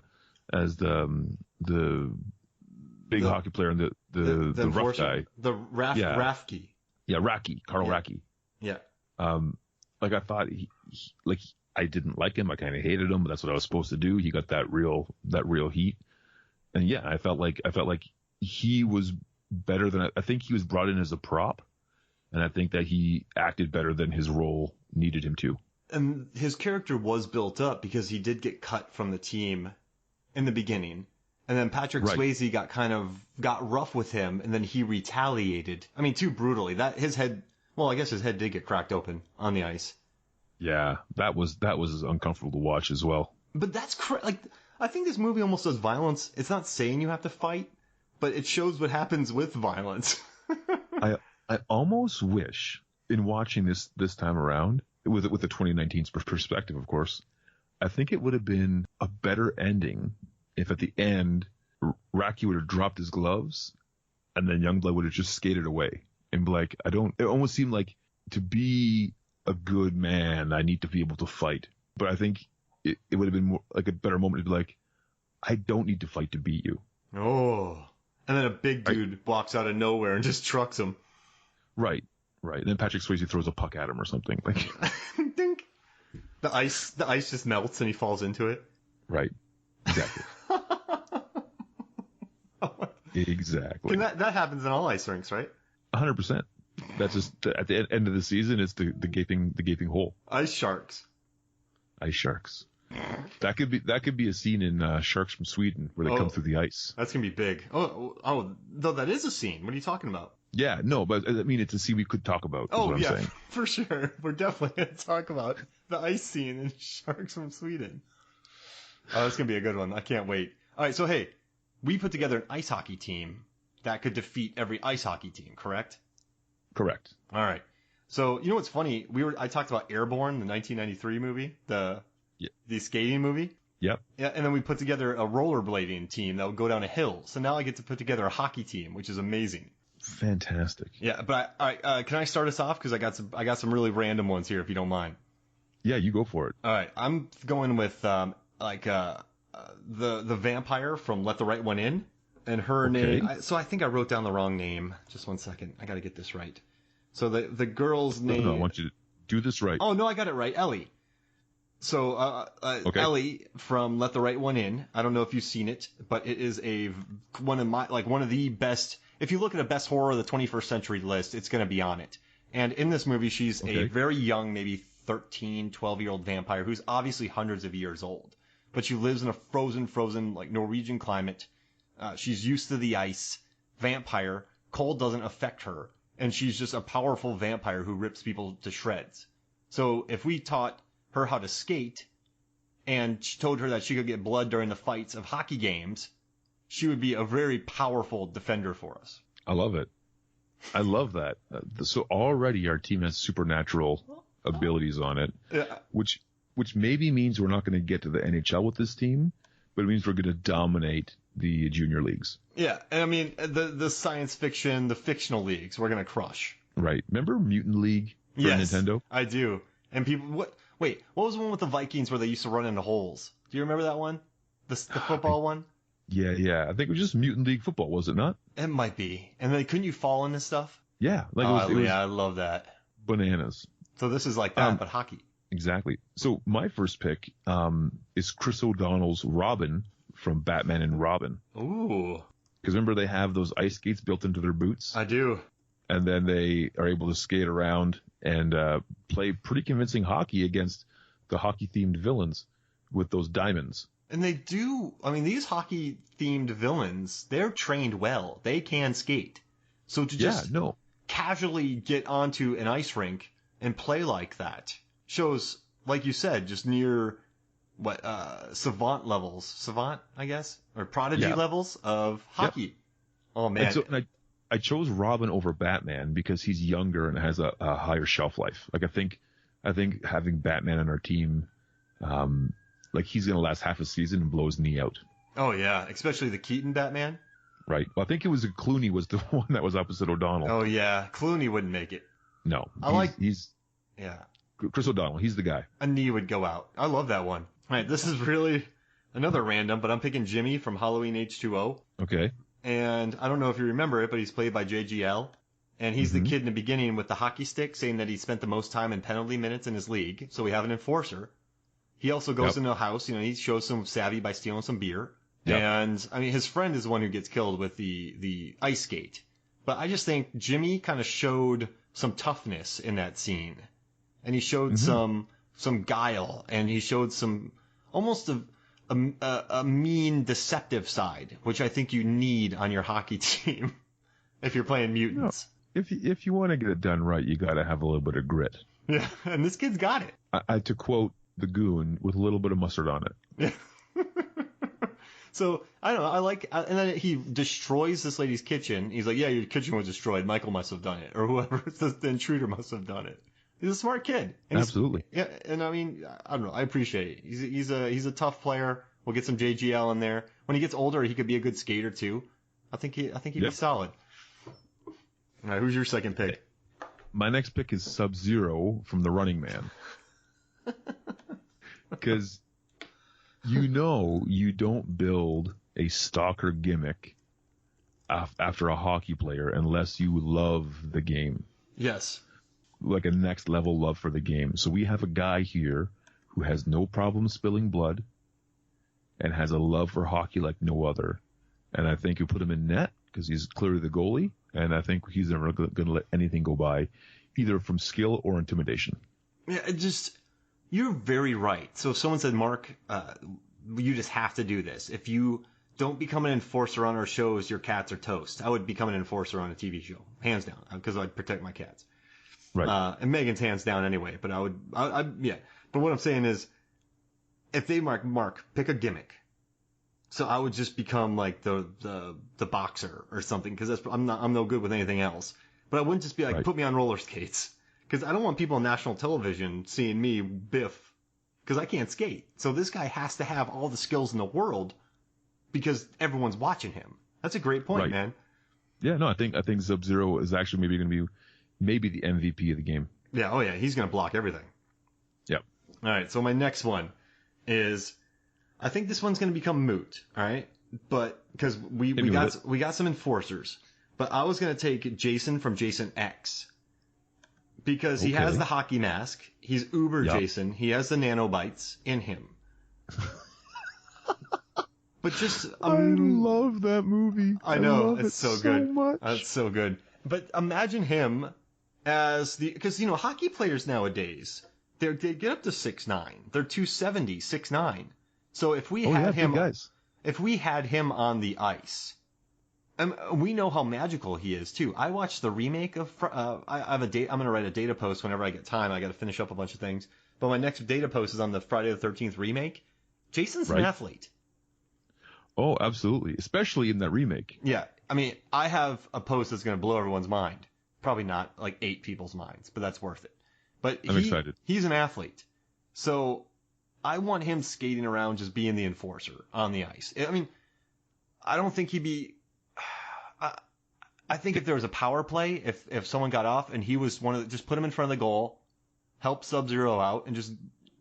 big hockey player and the rough guy. The Rafke. Yeah, Carl Racke. Yeah. Like I thought I didn't like him. I kind of hated him, but that's what I was supposed to do. He got that real heat. And yeah, I felt like he was better than I think he was brought in as a prop, and I think that he acted better than his role needed him to. And his character was built up because he did get cut from the team in the beginning. And then Patrick Swayze got rough with him, and then he retaliated. I mean, too brutally. I guess his head did get cracked open on the ice. Yeah, that was uncomfortable to watch as well. But that's I think this movie almost does violence. It's not saying you have to fight, but it shows what happens with violence. I almost wish, in watching this time around, with the 2019's perspective, of course, I think it would have been a better ending if at the end Rocky would have dropped his gloves, and then Youngblood would have just skated away and be like, it almost seemed like, to be a good man, I need to be able to fight. But I think it would have been more like a better moment to be like, I don't need to fight to beat you. Oh. And then a big dude walks out of nowhere and just trucks him. Right. And then Patrick Swayze throws a puck at him or something. Like, dink. The ice just melts and he falls into it. Right. Exactly. Exactly. And that happens in all ice rinks, right? 100%. That's just at the end of the season. It's the gaping hole. Ice sharks. That could be a scene in Sharks from Sweden where they come through the ice. That's gonna be big. Oh, though that is a scene. What are you talking about? Yeah, no, but I mean it's a scene we could talk about. Oh, what yeah, I'm saying. For sure. We're definitely gonna talk about the ice scene in Sharks from Sweden. Oh, that's gonna be a good one. I can't wait. All right, so hey, we put together an ice hockey team that could defeat every ice hockey team, correct? Correct. All right. So you know what's funny? I talked about Airborne, the 1993 movie, the skating movie. Yep. Yeah, and then we put together a rollerblading team that would go down a hill. So now I get to put together a hockey team, which is amazing. Fantastic. Yeah, but can I start us off? Because I got some really random ones here, if you don't mind. Yeah, you go for it. All right, I'm going with the vampire from Let the Right One In, and her name. So I think I wrote down the wrong name. Just one second, I got to get this right. So the girl's name. No, I want you to do this right. Oh no, I got it right, Ellie. So Ellie from Let the Right One In. I don't know if you've seen it, but it is one of the best. If you look at a best horror of the 21st century list, it's going to be on it. And in this movie, she's a very young, maybe 13, 12-year-old vampire who's obviously hundreds of years old. But she lives in a frozen, like Norwegian climate. She's used to the ice. Vampire. Cold doesn't affect her. And she's just a powerful vampire who rips people to shreds. So if we taught her how to skate and told her that she could get blood during the fights of hockey games, she would be a very powerful defender for us. I love it. I love that. So already our team has supernatural abilities on it, which maybe means we're not going to get to the NHL with this team, but it means we're going to dominate the junior leagues. Yeah, and I mean, the science fiction, the fictional leagues, we're going to crush. Right. Remember Mutant League for Nintendo? I do. And people, what was the one with the Vikings where they used to run into holes? Do you remember that one? The football one? Yeah. I think it was just Mutant League football, was it not? It might be. And then couldn't you fall into stuff? Yeah. It was I love that. Bananas. So this is like that, but hockey. Exactly. So my first pick is Chris O'Donnell's Robin from Batman and Robin. Ooh. Because remember they have those ice skates built into their boots? I do. And then they are able to skate around and play pretty convincing hockey against the hockey-themed villains with those diamonds. And they do. I mean, these hockey-themed villains, they're trained well. They can skate. So to just casually get onto an ice rink and play like that shows, like you said, just near savant levels, I guess, or prodigy levels of hockey. Yep. Oh man! And I chose Robin over Batman because he's younger and has a higher shelf life. Like I think having Batman on our team, like he's gonna last half a season and blow his knee out. Oh yeah, especially the Keaton Batman. Right. Well, I think it was Clooney was the one that was opposite O'Donnell. Oh yeah, Clooney wouldn't make it. No, he's Chris O'Donnell. He's the guy. A knee would go out. I love that one. All right, this is really another random, but I'm picking Jimmy from Halloween H2O. Okay. And I don't know if you remember it, but he's played by JGL. And he's the kid in the beginning with the hockey stick saying that he spent the most time in penalty minutes in his league. So we have an enforcer. He also goes into a house. You know, he shows some savvy by stealing some beer. Yep. And, I mean, his friend is the one who gets killed with the ice skate. But I just think Jimmy kind of showed some toughness in that scene. And he showed some some guile, and he showed some almost a mean, deceptive side, which I think you need on your hockey team if you're playing mutants. No, if you want to get it done right, you got to have a little bit of grit. Yeah, and this kid's got it. I to quote the Goon, with a little bit of mustard on it. Yeah. So, I don't know, and then he destroys this lady's kitchen. He's like, yeah, your kitchen was destroyed. Michael must have done it. Or whoever, the intruder must have done it. He's a smart kid. And Absolutely. Yeah, and I mean, I don't know, I appreciate it. He's a tough player. We'll get some JGL in there. When he gets older, he could be a good skater too. I think he'd be solid. All right, who's your second pick? My next pick is Sub-Zero from The Running Man. Because you don't build a stalker gimmick after a hockey player unless you love the game. Yes. Like a next level love for the game. So we have a guy here who has no problem spilling blood and has a love for hockey like no other. And I think you put him in net because he's clearly the goalie. And I think he's never going to let anything go by, either from skill or intimidation. Yeah, you're very right. So if someone said, Mark, you just have to do this. If you don't become an enforcer on our shows, your cats are toast. I would become an enforcer on a TV show, hands down, because I'd protect my cats. Right. And Megan's hands down anyway, but yeah. But what I'm saying is, if they Mark, pick a gimmick. So I would just become like the boxer or something, because I'm no good with anything else. But I wouldn't just be like, put me on roller skates, because I don't want people on national television seeing me biff, because I can't skate. So this guy has to have all the skills in the world, because everyone's watching him. That's a great point, man. Yeah, no, I think Sub-Zero is actually maybe going to be the MVP of the game. Yeah, oh yeah, he's going to block everything. Yep. All right, so my next one is, I think this one's going to become moot, all right? But because we got some enforcers, but I was going to take Jason from Jason X, because he has the hockey mask. He's uber Jason. He has the nanobites in him. But just I love that movie. I know, it's so good. Much. That's so good. But imagine him as because hockey players nowadays, they get up to 6'9". They're 270, 6'9". So if we had him on the ice, we know how magical he is too. I watched the remake of I have a date. I'm going to write a data post whenever I get time. I got to finish up a bunch of things. But my next data post is on the Friday the 13th remake. Jason's an athlete. Oh, absolutely. Especially in that remake. Yeah. I mean, I have a post that's going to blow everyone's mind. Probably not like 8 people's minds, but that's worth it. But I'm excited. He's an athlete. So I want him skating around just being the enforcer on the ice. I mean, I don't think he'd be... I think if there was a power play, if someone got off and he was just put him in front of the goal, help Sub-Zero out, and just...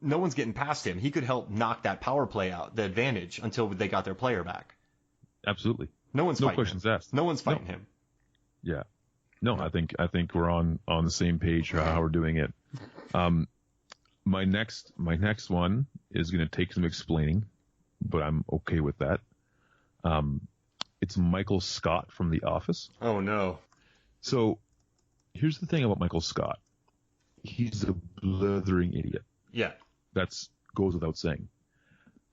No one's getting past him. He could help knock that power play out, the advantage, until they got their player back. Absolutely. No questions asked. No one's fighting him. Yeah. No, I think we're on the same page how we're doing it. My next one is going to take some explaining, but I'm okay with that. It's Michael Scott from The Office. Oh no. So here's the thing about Michael Scott. He's a blithering idiot. Yeah. That goes without saying.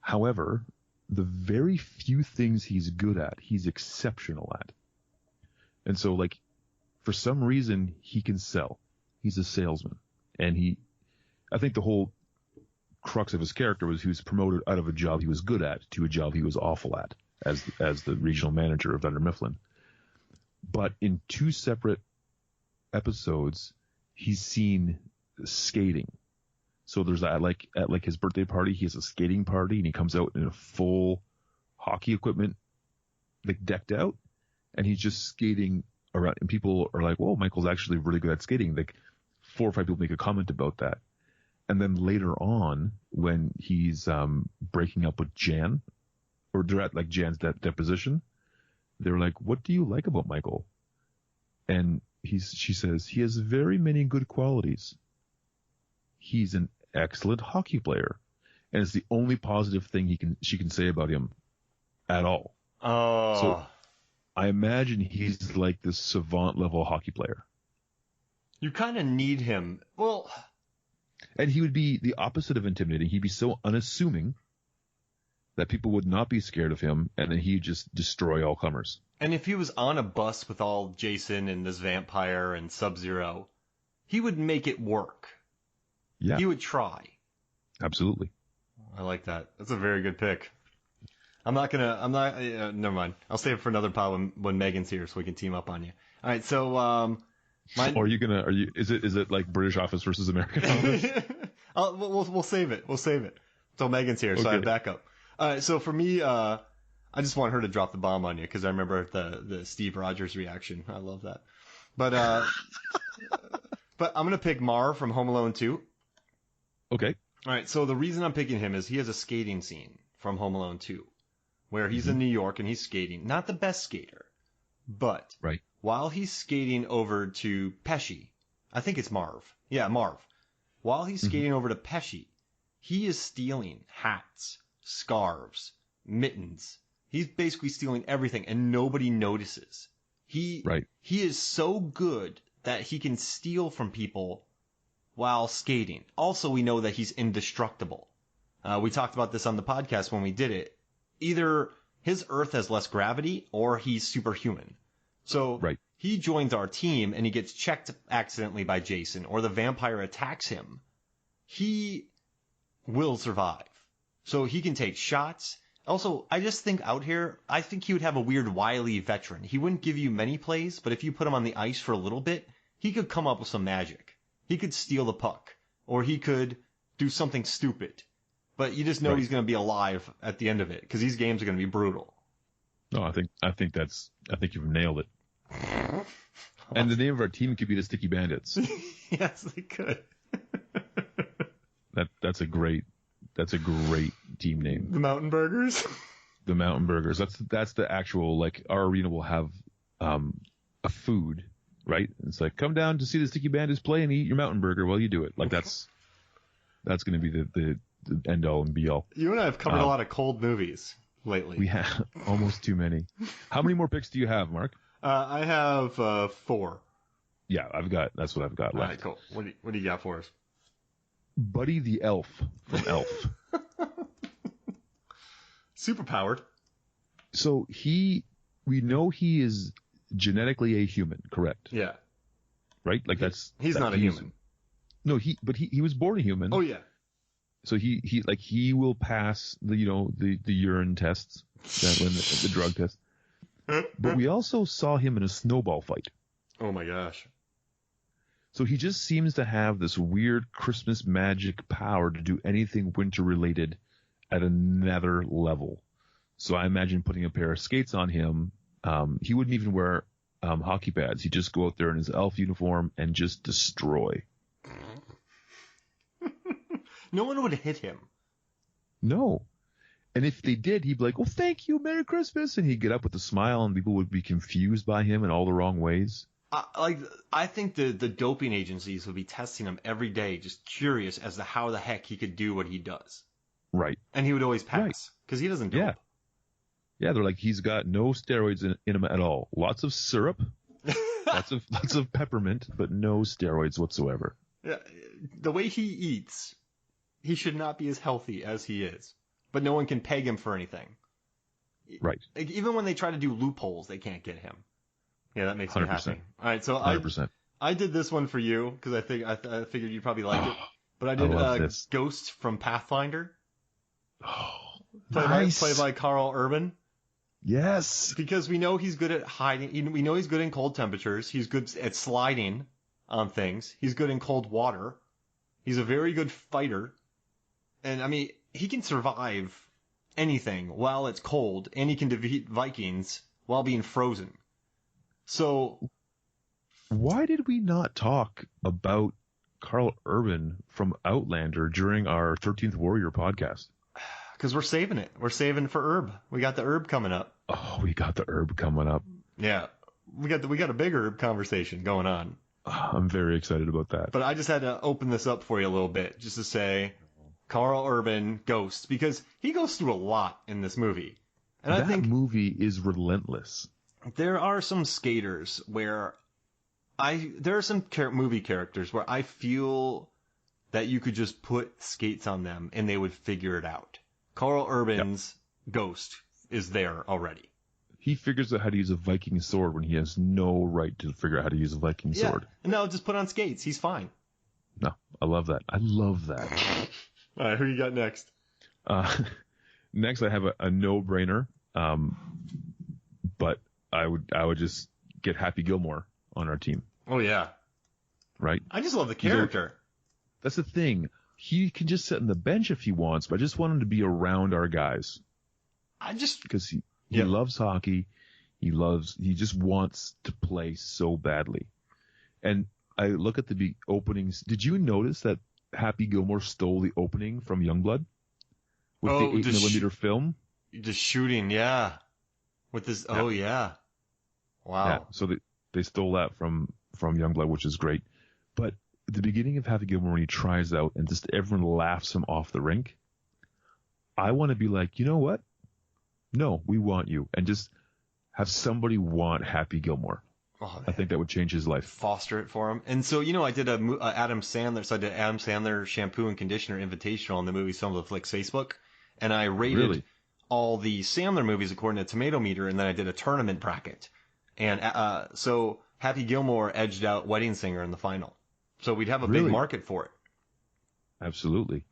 However, the very few things he's good at, he's exceptional at. And so, like, for some reason, he can sell. He's a salesman. And I think the whole crux of his character was he was promoted out of a job he was good at to a job he was awful at as the regional manager of Dunder Mifflin. But in 2 separate episodes, he's seen skating. So there's that, at his birthday party, he has a skating party, and he comes out in a full hockey equipment, like decked out, and he's just skating around. And people are like, "Whoa, Michael's actually really good at skating." Like 4 or 5 people make a comment about that. And then later on, when he's breaking up with Jan, or they're at like Jan's deposition, they're like, "What do you like about Michael?" And she says he has very many good qualities. He's an excellent hockey player, and it's the only positive thing she can say about him at all. Oh. So I imagine he's like this savant level hockey player. You kind of need him. Well, And he would be the opposite of intimidating. He'd be so unassuming that people would not be scared of him, and then he'd just destroy all comers. And if he was on a bus with all Jason and this vampire and Sub-Zero, he would make it work. Yeah. He would try. Absolutely. I like that. That's a very good pick. Never mind. I'll save it for another pod when Megan's here so we can team up on you. All right, so, is it like British Office versus American Office? We'll save it. We'll save it until Megan's here, so I have backup. All right, so for me, I just want her to drop the bomb on you because I remember the Steve Rogers reaction. I love that. But but I'm gonna pick Marv from Home Alone 2. Okay. All right, so the reason I'm picking him is he has a skating scene from Home Alone 2 where he's in New York and he's skating. Not the best skater, but right. While he's skating over to Pesci, I think it's Marv. Yeah, Marv. While he's skating over to Pesci, he is stealing hats, scarves, mittens. He's basically stealing everything, and nobody notices. He is so good that he can steal from people while skating. Also, we know that he's indestructible. We talked about this on the podcast when we did it. Either his Earth has less gravity or he's superhuman. So he joins our team and he gets checked accidentally by Jason or the vampire attacks him. He will survive. So he can take shots. Also, I just think out here, I think he would have a weird wily veteran. He wouldn't give you many plays, but if you put him on the ice for a little bit, he could come up with some magic. He could steal the puck or he could do something stupid. But you just know he's going to be alive at the end of it because these games are going to be brutal. No, I think you've nailed it. And the name of our team could be the Sticky Bandits. Yes, they could. That's a great team name. The Mountain Burgers. The Mountain Burgers. That's the actual, like, our arena will have a food, right? It's like, come down to see the Sticky Bandits play and eat your Mountain Burger while you do it. Like that's going to be the end all and be all. You and I have covered a lot of cold movies lately. We have almost too many. How many more picks do you have, Mark? I have 4. Yeah, that's what I've got left. All right, cool. What do you got for us? Buddy the Elf from Elf. Superpowered. So we know he is genetically a human, correct? Yeah. Right? Like he's not a human. No, he was born a human. Oh yeah. So he will pass the urine tests, the drug test. But we also saw him in a snowball fight. Oh my gosh. So he just seems to have this weird Christmas magic power to do anything winter related at another level. So I imagine putting a pair of skates on him. He wouldn't even wear hockey pads. He'd just go out there in his elf uniform and just destroy. No one would hit him. No. And if they did, he'd be like, "Oh, thank you, Merry Christmas," and he'd get up with a smile, and people would be confused by him in all the wrong ways. I think the doping agencies would be testing him every day, just curious as to how the heck he could do what he does. Right. And he would always pass because he doesn't dope. Yeah, they're like, he's got no steroids in him at all. Lots of syrup, lots of peppermint, but no steroids whatsoever. Yeah, the way he eats, he should not be as healthy as he is. But no one can peg him for anything. Right. Like, even when they try to do loopholes, they can't get him. Yeah, that makes me happy. All right, so 100%. I did this one for you because I figured you'd probably like it. But I did Ghost from Pathfinder. Oh, nice. Played by Carl Urban. Yes. Because we know he's good at hiding. We know he's good in cold temperatures. He's good at sliding on things. He's good in cold water. He's a very good fighter. And, I mean, he can survive anything while it's cold, and he can defeat Vikings while being frozen. So, why did we not talk about Carl Urban from Outlander during our 13th Warrior podcast? Because we're saving it. We're saving for Herb. We got the Herb coming up. Oh, we got the Herb coming up. Yeah. We got a big Herb conversation going on. I'm very excited about that. But I just had to open this up for you a little bit, just to say Carl Urban, Ghost, because he goes through a lot in this movie. And I think movie is relentless. There are some skaters where there are some movie characters where I feel that you could just put skates on them and they would figure it out. Carl Urban's Ghost is there already. He figures out how to use a Viking sword when he has no right to figure out how to use a Viking sword. No, just put on skates. He's fine. No, I love that. I love that. All right, who you got next? Next, I have a no-brainer, but I would just get Happy Gilmore on our team. Oh, yeah. Right? I just love the character. That's the thing. He can just sit on the bench if he wants, but I just want him to be around our guys. Because he loves hockey. He just wants to play so badly. And I look at the openings. Did you notice that Happy Gilmore stole the opening from Youngblood? With the 8mm film? Just shooting, yeah. With this, Wow. Yeah, so they stole that from Youngblood, which is great. But at the beginning of Happy Gilmore, when he tries out and just everyone laughs him off the rink, I want to be like, you know what? No, we want you. And just have somebody want Happy Gilmore. Oh, I think that would change his life. Foster it for him. And so, I did Adam Sandler shampoo and conditioner invitational on the Movies Films with Flicks Facebook. And I rated all the Sandler movies according to Tomato Meter, and then I did a tournament bracket. And so Happy Gilmore edged out Wedding Singer in the final. So we'd have a big market for it. Absolutely.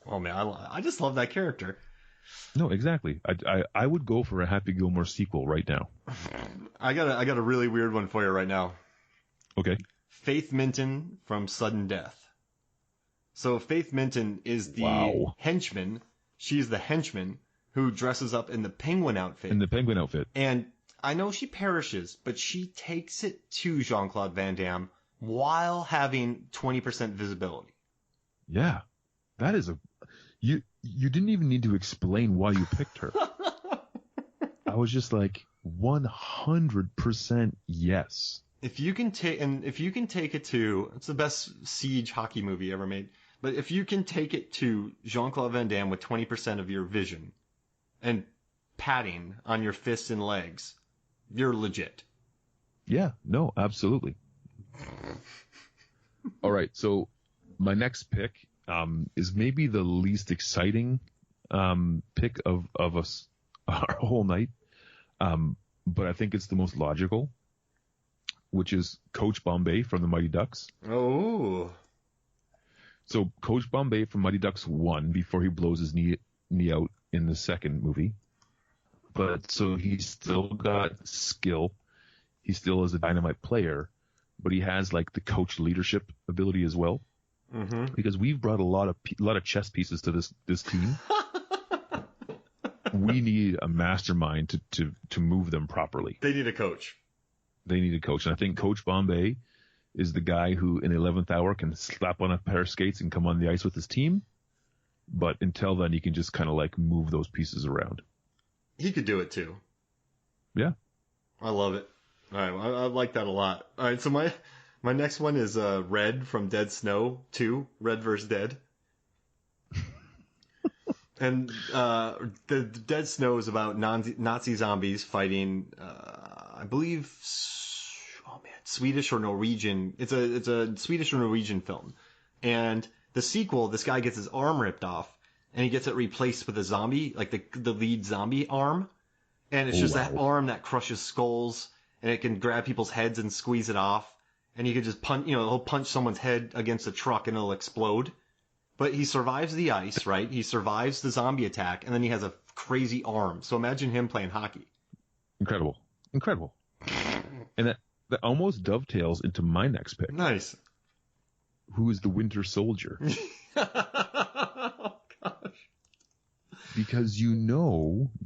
Oh, man, I just love that character. No, exactly. I would go for a Happy Gilmore sequel right now. I got a really weird one for you right now. Okay. Faith Minton from Sudden Death. So Faith Minton is the henchman. She's the henchman who dresses up in the penguin outfit. And I know she perishes, but she takes it to Jean-Claude Van Damme while having 20% visibility. Yeah. That is you didn't even need to explain why you picked her. I was just like 100% yes. If you can take it to, it's the best siege hockey movie ever made. But if you can take it to Jean-Claude Van Damme with 20% of your vision and padding on your fists and legs, you're legit. Yeah, no, absolutely. All right, so my next pick is maybe the least exciting pick of us our whole night, but I think it's the most logical, which is Coach Bombay from the Mighty Ducks. Oh. So Coach Bombay from Mighty Ducks won before he blows his knee out in the second movie. But so he's still got skill. He still is a dynamite player, but he has like the coach leadership ability as well. Mm-hmm. Because we've brought a lot of chess pieces to this team. We need a mastermind to move them properly. They need a coach. And I think Coach Bombay is the guy who in the 11th hour can slap on a pair of skates and come on the ice with his team. But until then, he can just kind of like move those pieces around. He could do it too. Yeah. I love it. All right. I like that a lot. All right. So my next one is Red from Dead Snow 2, Red vs. Dead. And the Dead Snow is about Nazi zombies fighting, I believe, Swedish or Norwegian. It's a Swedish or Norwegian film. And the sequel, this guy gets his arm ripped off, and he gets it replaced with a zombie, like the lead zombie arm. And it's that arm that crushes skulls, and it can grab people's heads and squeeze it off. And you can just he'll punch someone's head against a truck and it'll explode. But he survives the ice, right? He survives the zombie attack, and then he has a crazy arm. So imagine him playing hockey. Incredible. And that almost dovetails into my next pick. Nice. Who is the Winter Soldier? Oh, gosh. Because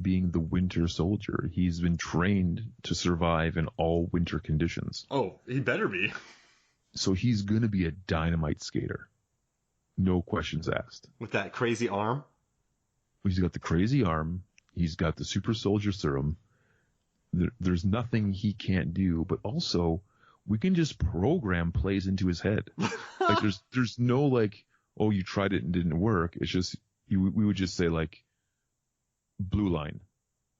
being the Winter Soldier, he's been trained to survive in all winter conditions. Oh, he better be. So he's going to be a dynamite skater. No questions asked. With that crazy arm? He's got the crazy arm. He's got the super soldier serum. There's nothing he can't do, but also we can just program plays into his head. Like there's no like, oh, you tried it and didn't work. It's just we would just say like blue line,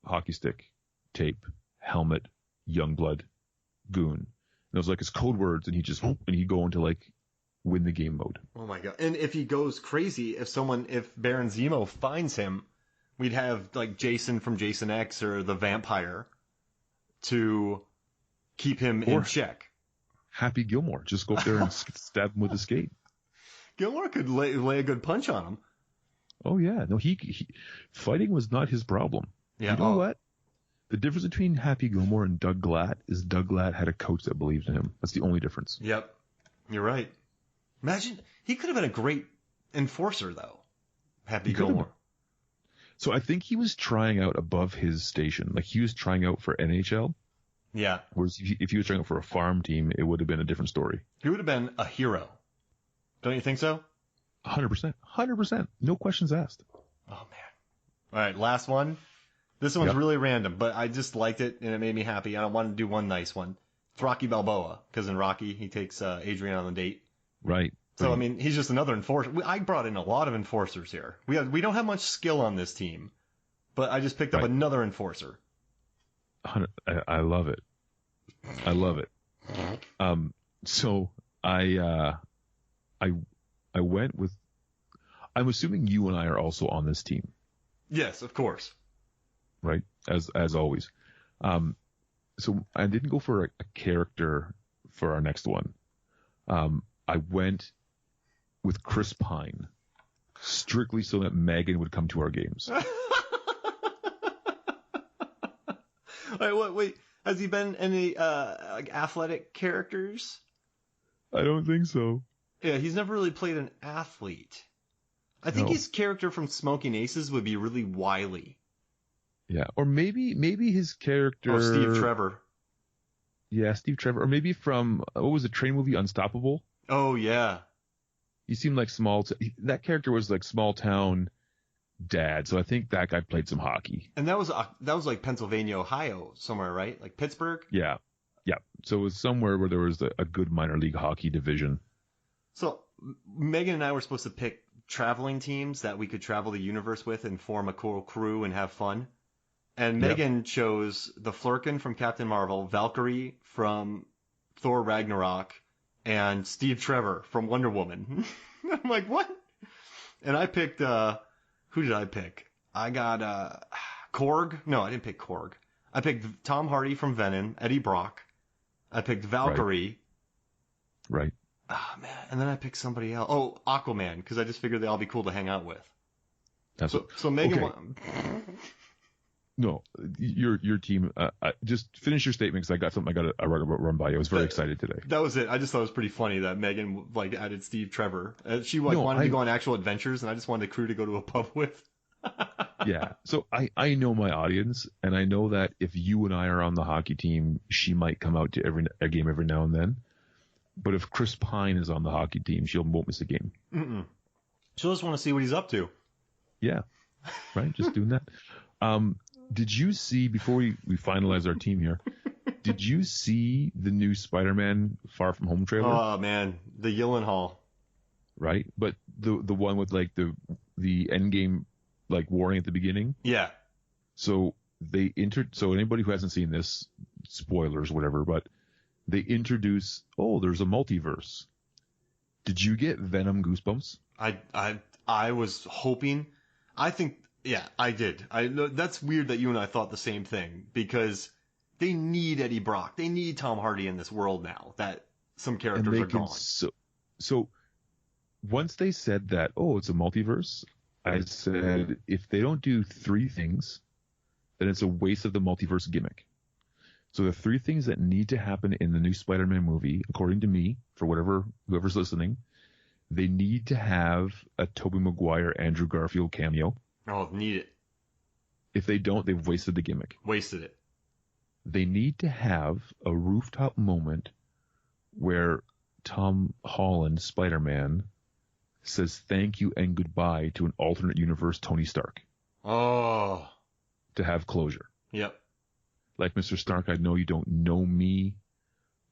hockey stick, tape, helmet, Youngblood, goon. And it was like his code words, and he'd go into like win the game mode. Oh my god! And if he goes crazy, if Baron Zemo finds him, we'd have like Jason from Jason X or the Vampire to keep him in check. Happy Gilmore, just go up there and stab him with a skate. Gilmore could lay a good punch on him. Oh yeah, no, he fighting was not his problem. Yeah. You know what? The difference between Happy Gilmore and Doug Glatt is Doug Glatt had a coach that believed in him. That's the only difference. Yep, you're right. Imagine he could have been a great enforcer though. Happy Gilmore. So I think he was trying out above his station. Like he was trying out for NHL. Yeah. Whereas if he was trying out for a farm team, it would have been a different story. He would have been a hero. Don't you think so? 100%. 100%. No questions asked. Oh, man. All right, last one. This one's really random, but I just liked it, and it made me happy. I wanted to do one nice one. It's Rocky Balboa, because in Rocky, he takes Adrian on a date. Right. So, I mean, he's just another enforcer. I brought in a lot of enforcers here. We don't have much skill on this team, but I just picked up another enforcer. I love it. I love it. So I went with. I'm assuming you and I are also on this team. Yes, of course. Right, as always. So I didn't go for a character for our next one. I went with Chris Pine, strictly so that Megan would come to our games. Wait. Has he been any like athletic characters? I don't think so. Yeah, he's never really played an athlete. I think his character from Smoking Aces would be really wily. Yeah, or maybe his character. Oh, Steve Trevor. Yeah, Steve Trevor, or maybe from what was the train movie Unstoppable? Oh yeah. He seemed like that character was like small town dad, so I think that guy played some hockey. And that was like Pennsylvania, Ohio, somewhere, right? Like Pittsburgh. Yeah. So it was somewhere where there was a good minor league hockey division. So Megan and I were supposed to pick traveling teams that we could travel the universe with and form a cool crew and have fun. And Megan chose the Flurkin from Captain Marvel, Valkyrie from Thor Ragnarok, and Steve Trevor from Wonder Woman. I'm like, what? And I picked, who did I pick? I got Korg. No, I didn't pick Korg. I picked Tom Hardy from Venom, Eddie Brock. I picked Valkyrie. Right. Ah, man. And then I picked somebody else. Oh, Aquaman, because I just figured they'd all be cool to hang out with. So Megan... Okay. No, your team. Just finish your statement because I got something I got to run by you. I was very excited today. That was it. I just thought it was pretty funny that Megan like added Steve Trevor. She wanted to go on actual adventures, and I just wanted the crew to go to a pub with. Yeah. So I know my audience, and I know that if you and I are on the hockey team, she might come out to a game every now and then. But if Chris Pine is on the hockey team, she won't miss a game. She'll just want to see what he's up to. Yeah. Right. Just doing that. Did you see, before we finalize our team here, did you see the new Spider-Man Far From Home trailer? Oh, man. The Gyllenhaal. Right? But the one with, like, the Endgame, like, warning at the beginning? Yeah. So so anybody who hasn't seen this, spoilers, whatever, but they introduce, there's a multiverse. Did you get Venom goosebumps? I was hoping. I think... Yeah, I did. That's weird that you and I thought the same thing, because they need Eddie Brock. They need Tom Hardy in this world now that some characters are gone. So once they said that, it's a multiverse, I said, if they don't do three things, then it's a waste of the multiverse gimmick. So the three things that need to happen in the new Spider-Man movie, according to me, for whoever's listening, they need to have a Tobey Maguire, Andrew Garfield cameo. Oh, need it. If they don't, they've wasted the gimmick. Wasted it. They need to have a rooftop moment where Tom Holland, Spider-Man, says thank you and goodbye to an alternate universe Tony Stark. Oh. To have closure. Yep. Like, Mr. Stark, I know you don't know me,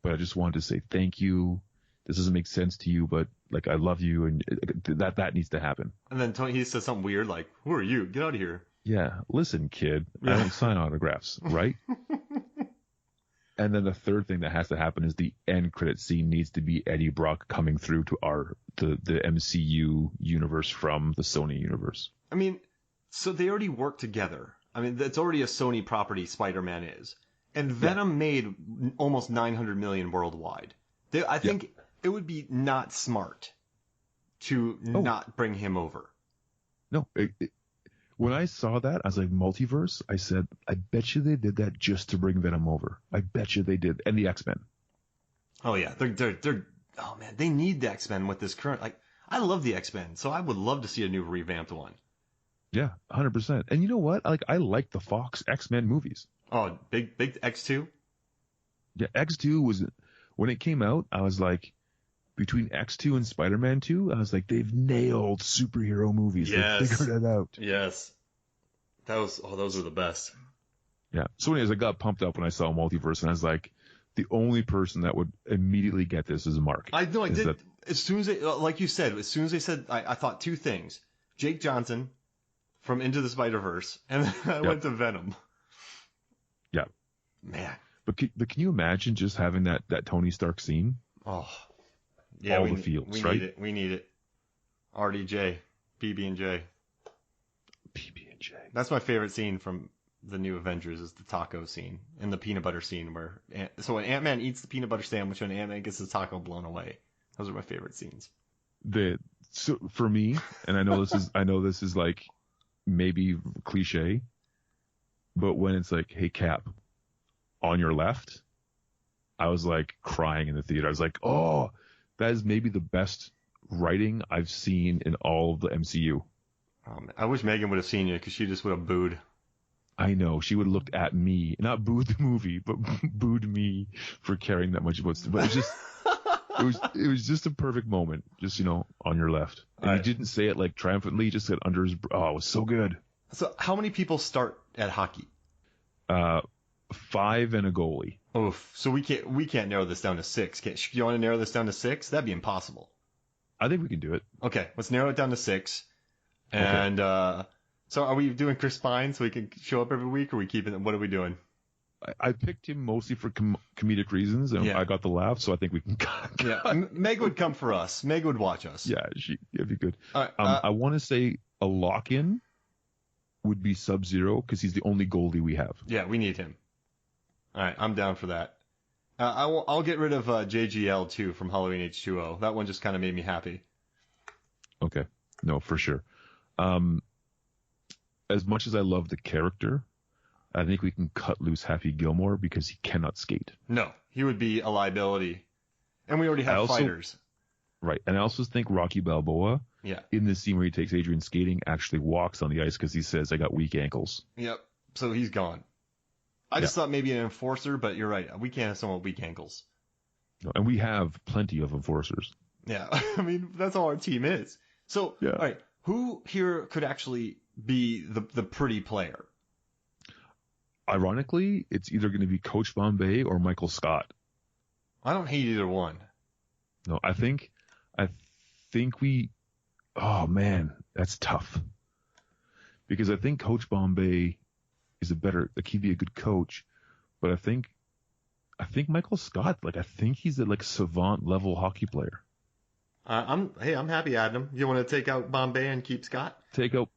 but I just wanted to say thank you. This doesn't make sense to you, but like, I love you, and that needs to happen. And then Tony, he says something weird like, "Who are you? Get out of here." Yeah, listen, kid, I don't sign autographs, right? And then the third thing that has to happen is the end credit scene needs to be Eddie Brock coming through to the MCU universe from the Sony universe. I mean, so they already work together. I mean, that's already a Sony property, Spider-Man is. And Venom made almost $900 million worldwide. I think it would be not smart to not bring him over. No, when I saw that, I was like, multiverse? I said, I bet you they did that just to bring Venom over. I bet you they did. And the X-Men. Oh, yeah. They're oh, man, they need the X-Men with this current, like, I love the X-Men, so I would love to see a new revamped one. Yeah, 100%. And you know what? I like the Fox X-Men movies. Oh, big X2? Yeah, X2 was, when it came out, I was like, between X2 and Spider-Man 2, I was like, they've nailed superhero movies. Yes. They figured it out. Yes. Those are the best. Yeah. So anyways, I got pumped up when I saw Multiverse, and I was like, the only person that would immediately get this is Mark. I know, I did. As soon as they, like you said, as soon as they said, I thought two things. Jake Johnson from Into the Spider-Verse, and then I went to Venom. Yeah. Man. But can you imagine just having that Tony Stark scene? Oh. Yeah, all the feels, right? Need it. We need it. RDJ, PB&J. PB&J. That's my favorite scene from the new Avengers is the taco scene and the peanut butter scene where when Ant-Man eats the peanut butter sandwich and Ant-Man gets his taco blown away. Those are my favorite scenes. So for me, and I know this is like maybe cliche, but when it's like, hey Cap, on your left, I was like crying in the theater. I was like, oh, that is maybe the best writing I've seen in all of the MCU. I wish Megan would have seen you because she just would have booed. I know. She would have looked at me, not booed the movie, but booed me for caring that much about it. But it was just a perfect moment. Just, on your left. And he didn't say it like triumphantly. He just said under his, it was so good. So how many people start at hockey? 5 and a goalie. Oof. So we can't narrow this down to 6. You want to narrow this down to 6? That'd be impossible. I think we can do it. Okay, let's narrow it down to 6. And so are we doing Chris Pine so he can show up every week, or are we keeping it? What are we doing? I picked him mostly for comedic reasons, and I got the laugh, so I think we can. Meg would come for us. Meg would watch us. Yeah, it'd be good. All right, I want to say a lock-in would be Sub-Zero because he's the only goalie we have. Yeah, we need him. All right, I'm down for that. I'll get rid of JGL too from Halloween H2O. That one just kind of made me happy. Okay, no, for sure. As much as I love the character, I think we can cut loose Happy Gilmore because he cannot skate. No, he would be a liability. And we already have fighters. Right. And I also think Rocky Balboa, in the scene where he takes Adrian skating, actually walks on the ice because he says, I got weak ankles. Yep. So he's gone. I just thought maybe an enforcer, but you're right. We can't have someone with weak ankles. No, and we have plenty of enforcers. Yeah. I mean, that's all our team is. So, all right. Who here could actually be the pretty player? Ironically, it's either going to be Coach Bombay or Michael Scott. I don't hate either one. No, I think we, oh man, that's tough. Because I think Coach Bombay is he'd be a good coach, but I think Michael Scott, I think he's a savant level hockey player. I'm happy, Adam. You want to take out Bombay and keep Scott? Take out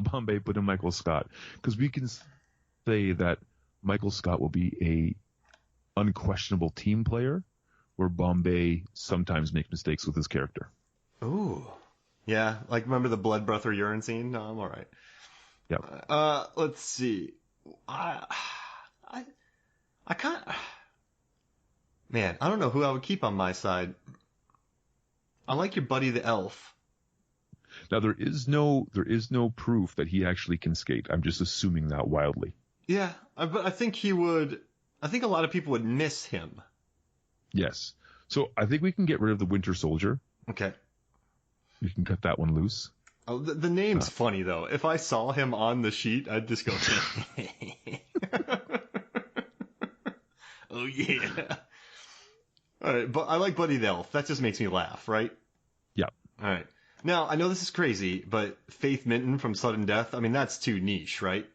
Bombay, put in Michael Scott, because we can say that Michael Scott will be a unquestionable team player, where Bombay sometimes makes mistakes with his character. Ooh, yeah, remember the blood, breath, or urine scene? No, I'm all right. Yeah. Let's see. I can't. Man, I don't know who I would keep on my side. I like your buddy the elf. Now there is no proof that he actually can skate. I'm just assuming that wildly. Yeah, but I think he would. I think a lot of people would miss him. Yes. So I think we can get rid of the Winter Soldier. Okay. We can cut that one loose. Oh, the name's funny though. If I saw him on the sheet, I'd just go. Oh yeah. All right, but I like Buddy the Elf. That just makes me laugh, right? Yeah. All right. Now, I know this is crazy, but Faith Minton from Sudden Death, I mean, that's too niche, right?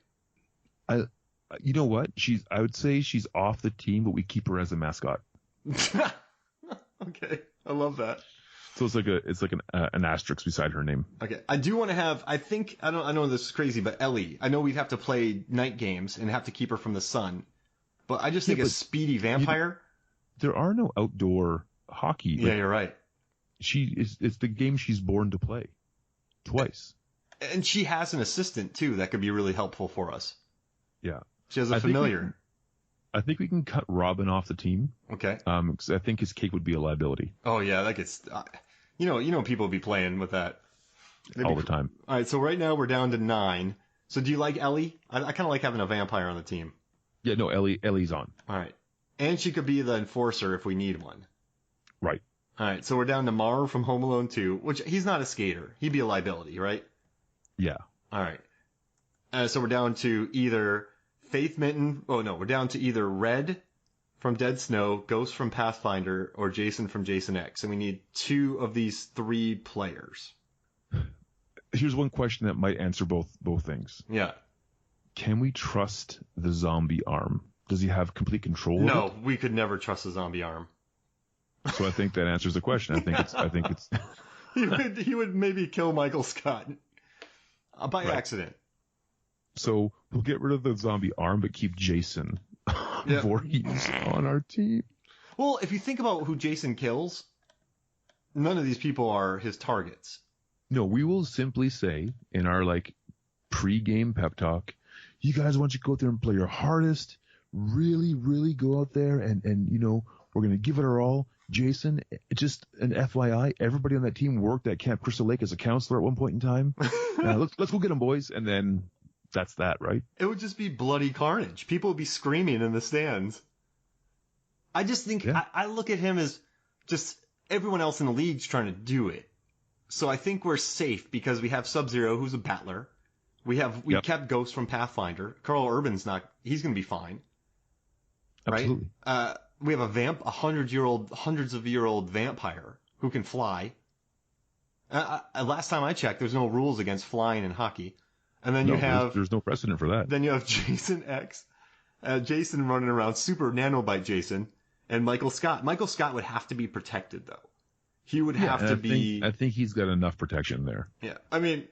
You know what? I would say she's off the team, but we keep her as a mascot. Okay, I love that. So it's like an asterisk beside her name. Okay, I do want to have. I know this is crazy, but Ellie. I know we'd have to play night games and have to keep her from the sun. But I just think a speedy vampire. There are no outdoor hockey. Yeah, you're right. It's the game she's born to play. Twice. And she has an assistant too that could be really helpful for us. Yeah. She has a familiar. I think we can cut Robin off the team. Okay. Because I think his cake would be a liability. Oh yeah, that gets. You know, people will be playing with that all the time. All right, so right now we're down to 9. So do you like Ellie? I kind of like having a vampire on the team. Yeah, no, Ellie's on. All right, and she could be the enforcer if we need one. Right. All right, so we're down to Maru from Home Alone 2, which he's not a skater. He'd be a liability, right? Yeah. All right. So we're down to either Faith Minton. Oh no, we're down to either Red from Dead Snow, Ghost from Pathfinder, or Jason from Jason X. And we need 2 of these 3 players. Here's one question that might answer both things. Yeah. Can we trust the zombie arm? Does he have complete control of it? No, we could never trust the zombie arm. So I think that answers the question. I think it's he would maybe kill Michael Scott by right. accident. So we'll get rid of the zombie arm, but keep Jason Voorhees on our team. Well, if you think about who Jason kills, none of these people are his targets. No, we will simply say in our pre-game pep talk, you guys want you to go out there and play your hardest, really, really go out there and we're going to give it our all. Jason, just an FYI, everybody on that team worked at Camp Crystal Lake as a counselor at one point in time. Let's go get them, boys. And then that's that, right? It would just be bloody carnage. People would be screaming in the stands. I just think, I look at him as just everyone else in the league's trying to do it. So I think we're safe because we have Sub-Zero, who's a battler. We kept Ghost from Pathfinder. Carl Urban's he's going to be fine. Absolutely. Right? We have a hundreds of year old vampire who can fly. Last time I checked, there's no rules against flying in hockey. And then there's no precedent for that. Then you have Jason X, Jason running around, super nanobite Jason, and Michael Scott. Michael Scott would have to be protected though. He would have to be. I think he's got enough protection there. Yeah, I mean,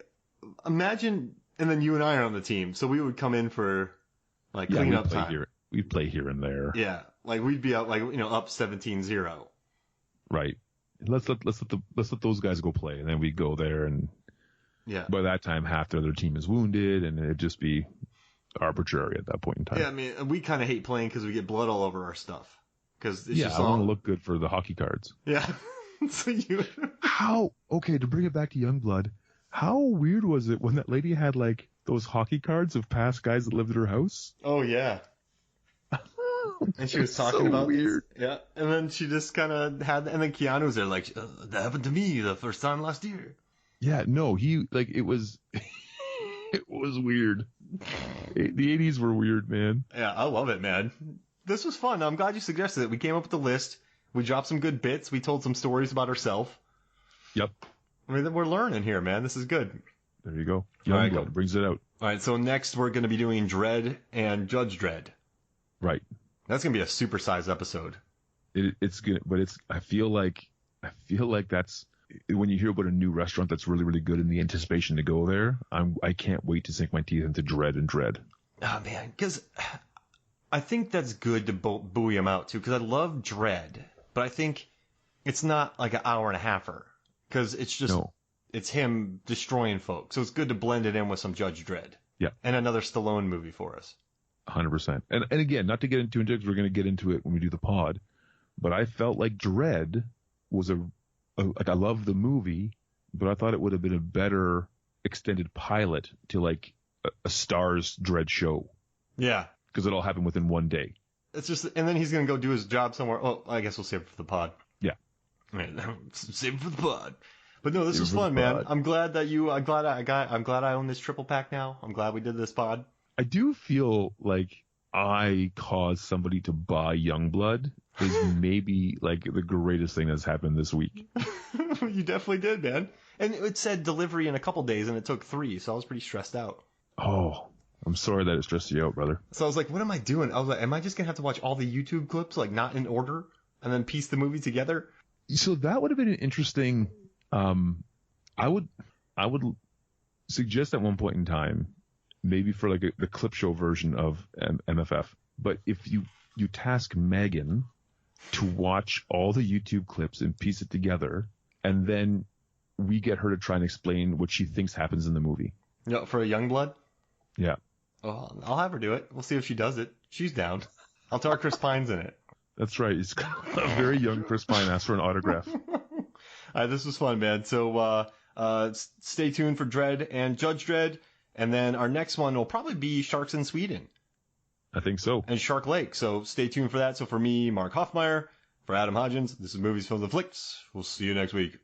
imagine, and then you and I are on the team, so we would come in for cleanup time. We'd play here and there. Yeah, we'd be out up 17-0. Right. Let's let those guys go play, and then we go there, and by that time half the other team is wounded, and it'd just be arbitrary at that point in time. Yeah, I mean, we kind of hate playing because we get blood all over our stuff. Because I want to look good for the hockey cards. Yeah. So to bring it back to Youngblood, how weird was it when that lady had those hockey cards of past guys that lived at her house? Oh yeah. And she was talking about weird. This. Yeah. And then she just kind of had, and then Keanu was there that happened to me the first time last year. Yeah, no, it was, it was weird. The 80s were weird, man. Yeah, I love it, man. This was fun. I'm glad you suggested it. We came up with the list. We dropped some good bits. We told some stories about ourselves. Yep. I mean, we're learning here, man. This is good. There you go. Youngblood brings it out. All right, so next we're going to be doing Dredd and Judge Dredd. Right. That's going to be a supersized episode. It's good, but I feel like that's when you hear about a new restaurant that's really, really good and the anticipation to go there, I can't wait to sink my teeth into Dredd and Dredd. Oh, man, because I think that's good to buoy them out, too, because I love Dredd, but I think it's not like an hour and a halfer, because it's just, it's him destroying folks, so it's good to blend it in with some Judge Dredd. Yeah. And another Stallone movie for us. 100%. And again, not to get into it, because we're going to get into it when we do the pod, but I felt like Dredd was I love the movie, but I thought it would have been a better extended pilot to a Starz Dredd show. Yeah. Because it all happened within one day. It's just, and then he's going to go do his job somewhere. Oh, I guess we'll save it for the pod. Yeah. Right, save it for the pod. But no, this was fun, man. I'm glad I own this triple pack now. I'm glad we did this pod. I do feel like I caused somebody to buy Youngblood is maybe the greatest thing that's happened this week. You definitely did, man. And it said delivery in a couple days, and it took 3, so I was pretty stressed out. Oh, I'm sorry that it stressed you out, brother. So I was like, what am I doing? I was like, am I just going to have to watch all the YouTube clips, like not in order, and then piece the movie together? So that would have been an interesting, I would suggest at one point in time, maybe for like the clip show version of MFF, but if you task Megan to watch all the YouTube clips and piece it together, and then we get her to try and explain what she thinks happens in the movie. No, for a Youngblood? Yeah. Oh, I'll have her do it. We'll see if she does it. She's down. I'll tell her Chris Pine's in it. That's right. It's a very young Chris Pine asked for an autograph. All right, this was fun, man. So stay tuned for Dredd and Judge Dredd. And then our next one will probably be Sharks in Sweden. I think so. And Shark Lake. So stay tuned for that. So for me, Mark Hoffmeyer, for Adam Hodgins, this is Movies, Films, and Flicks. We'll see you next week.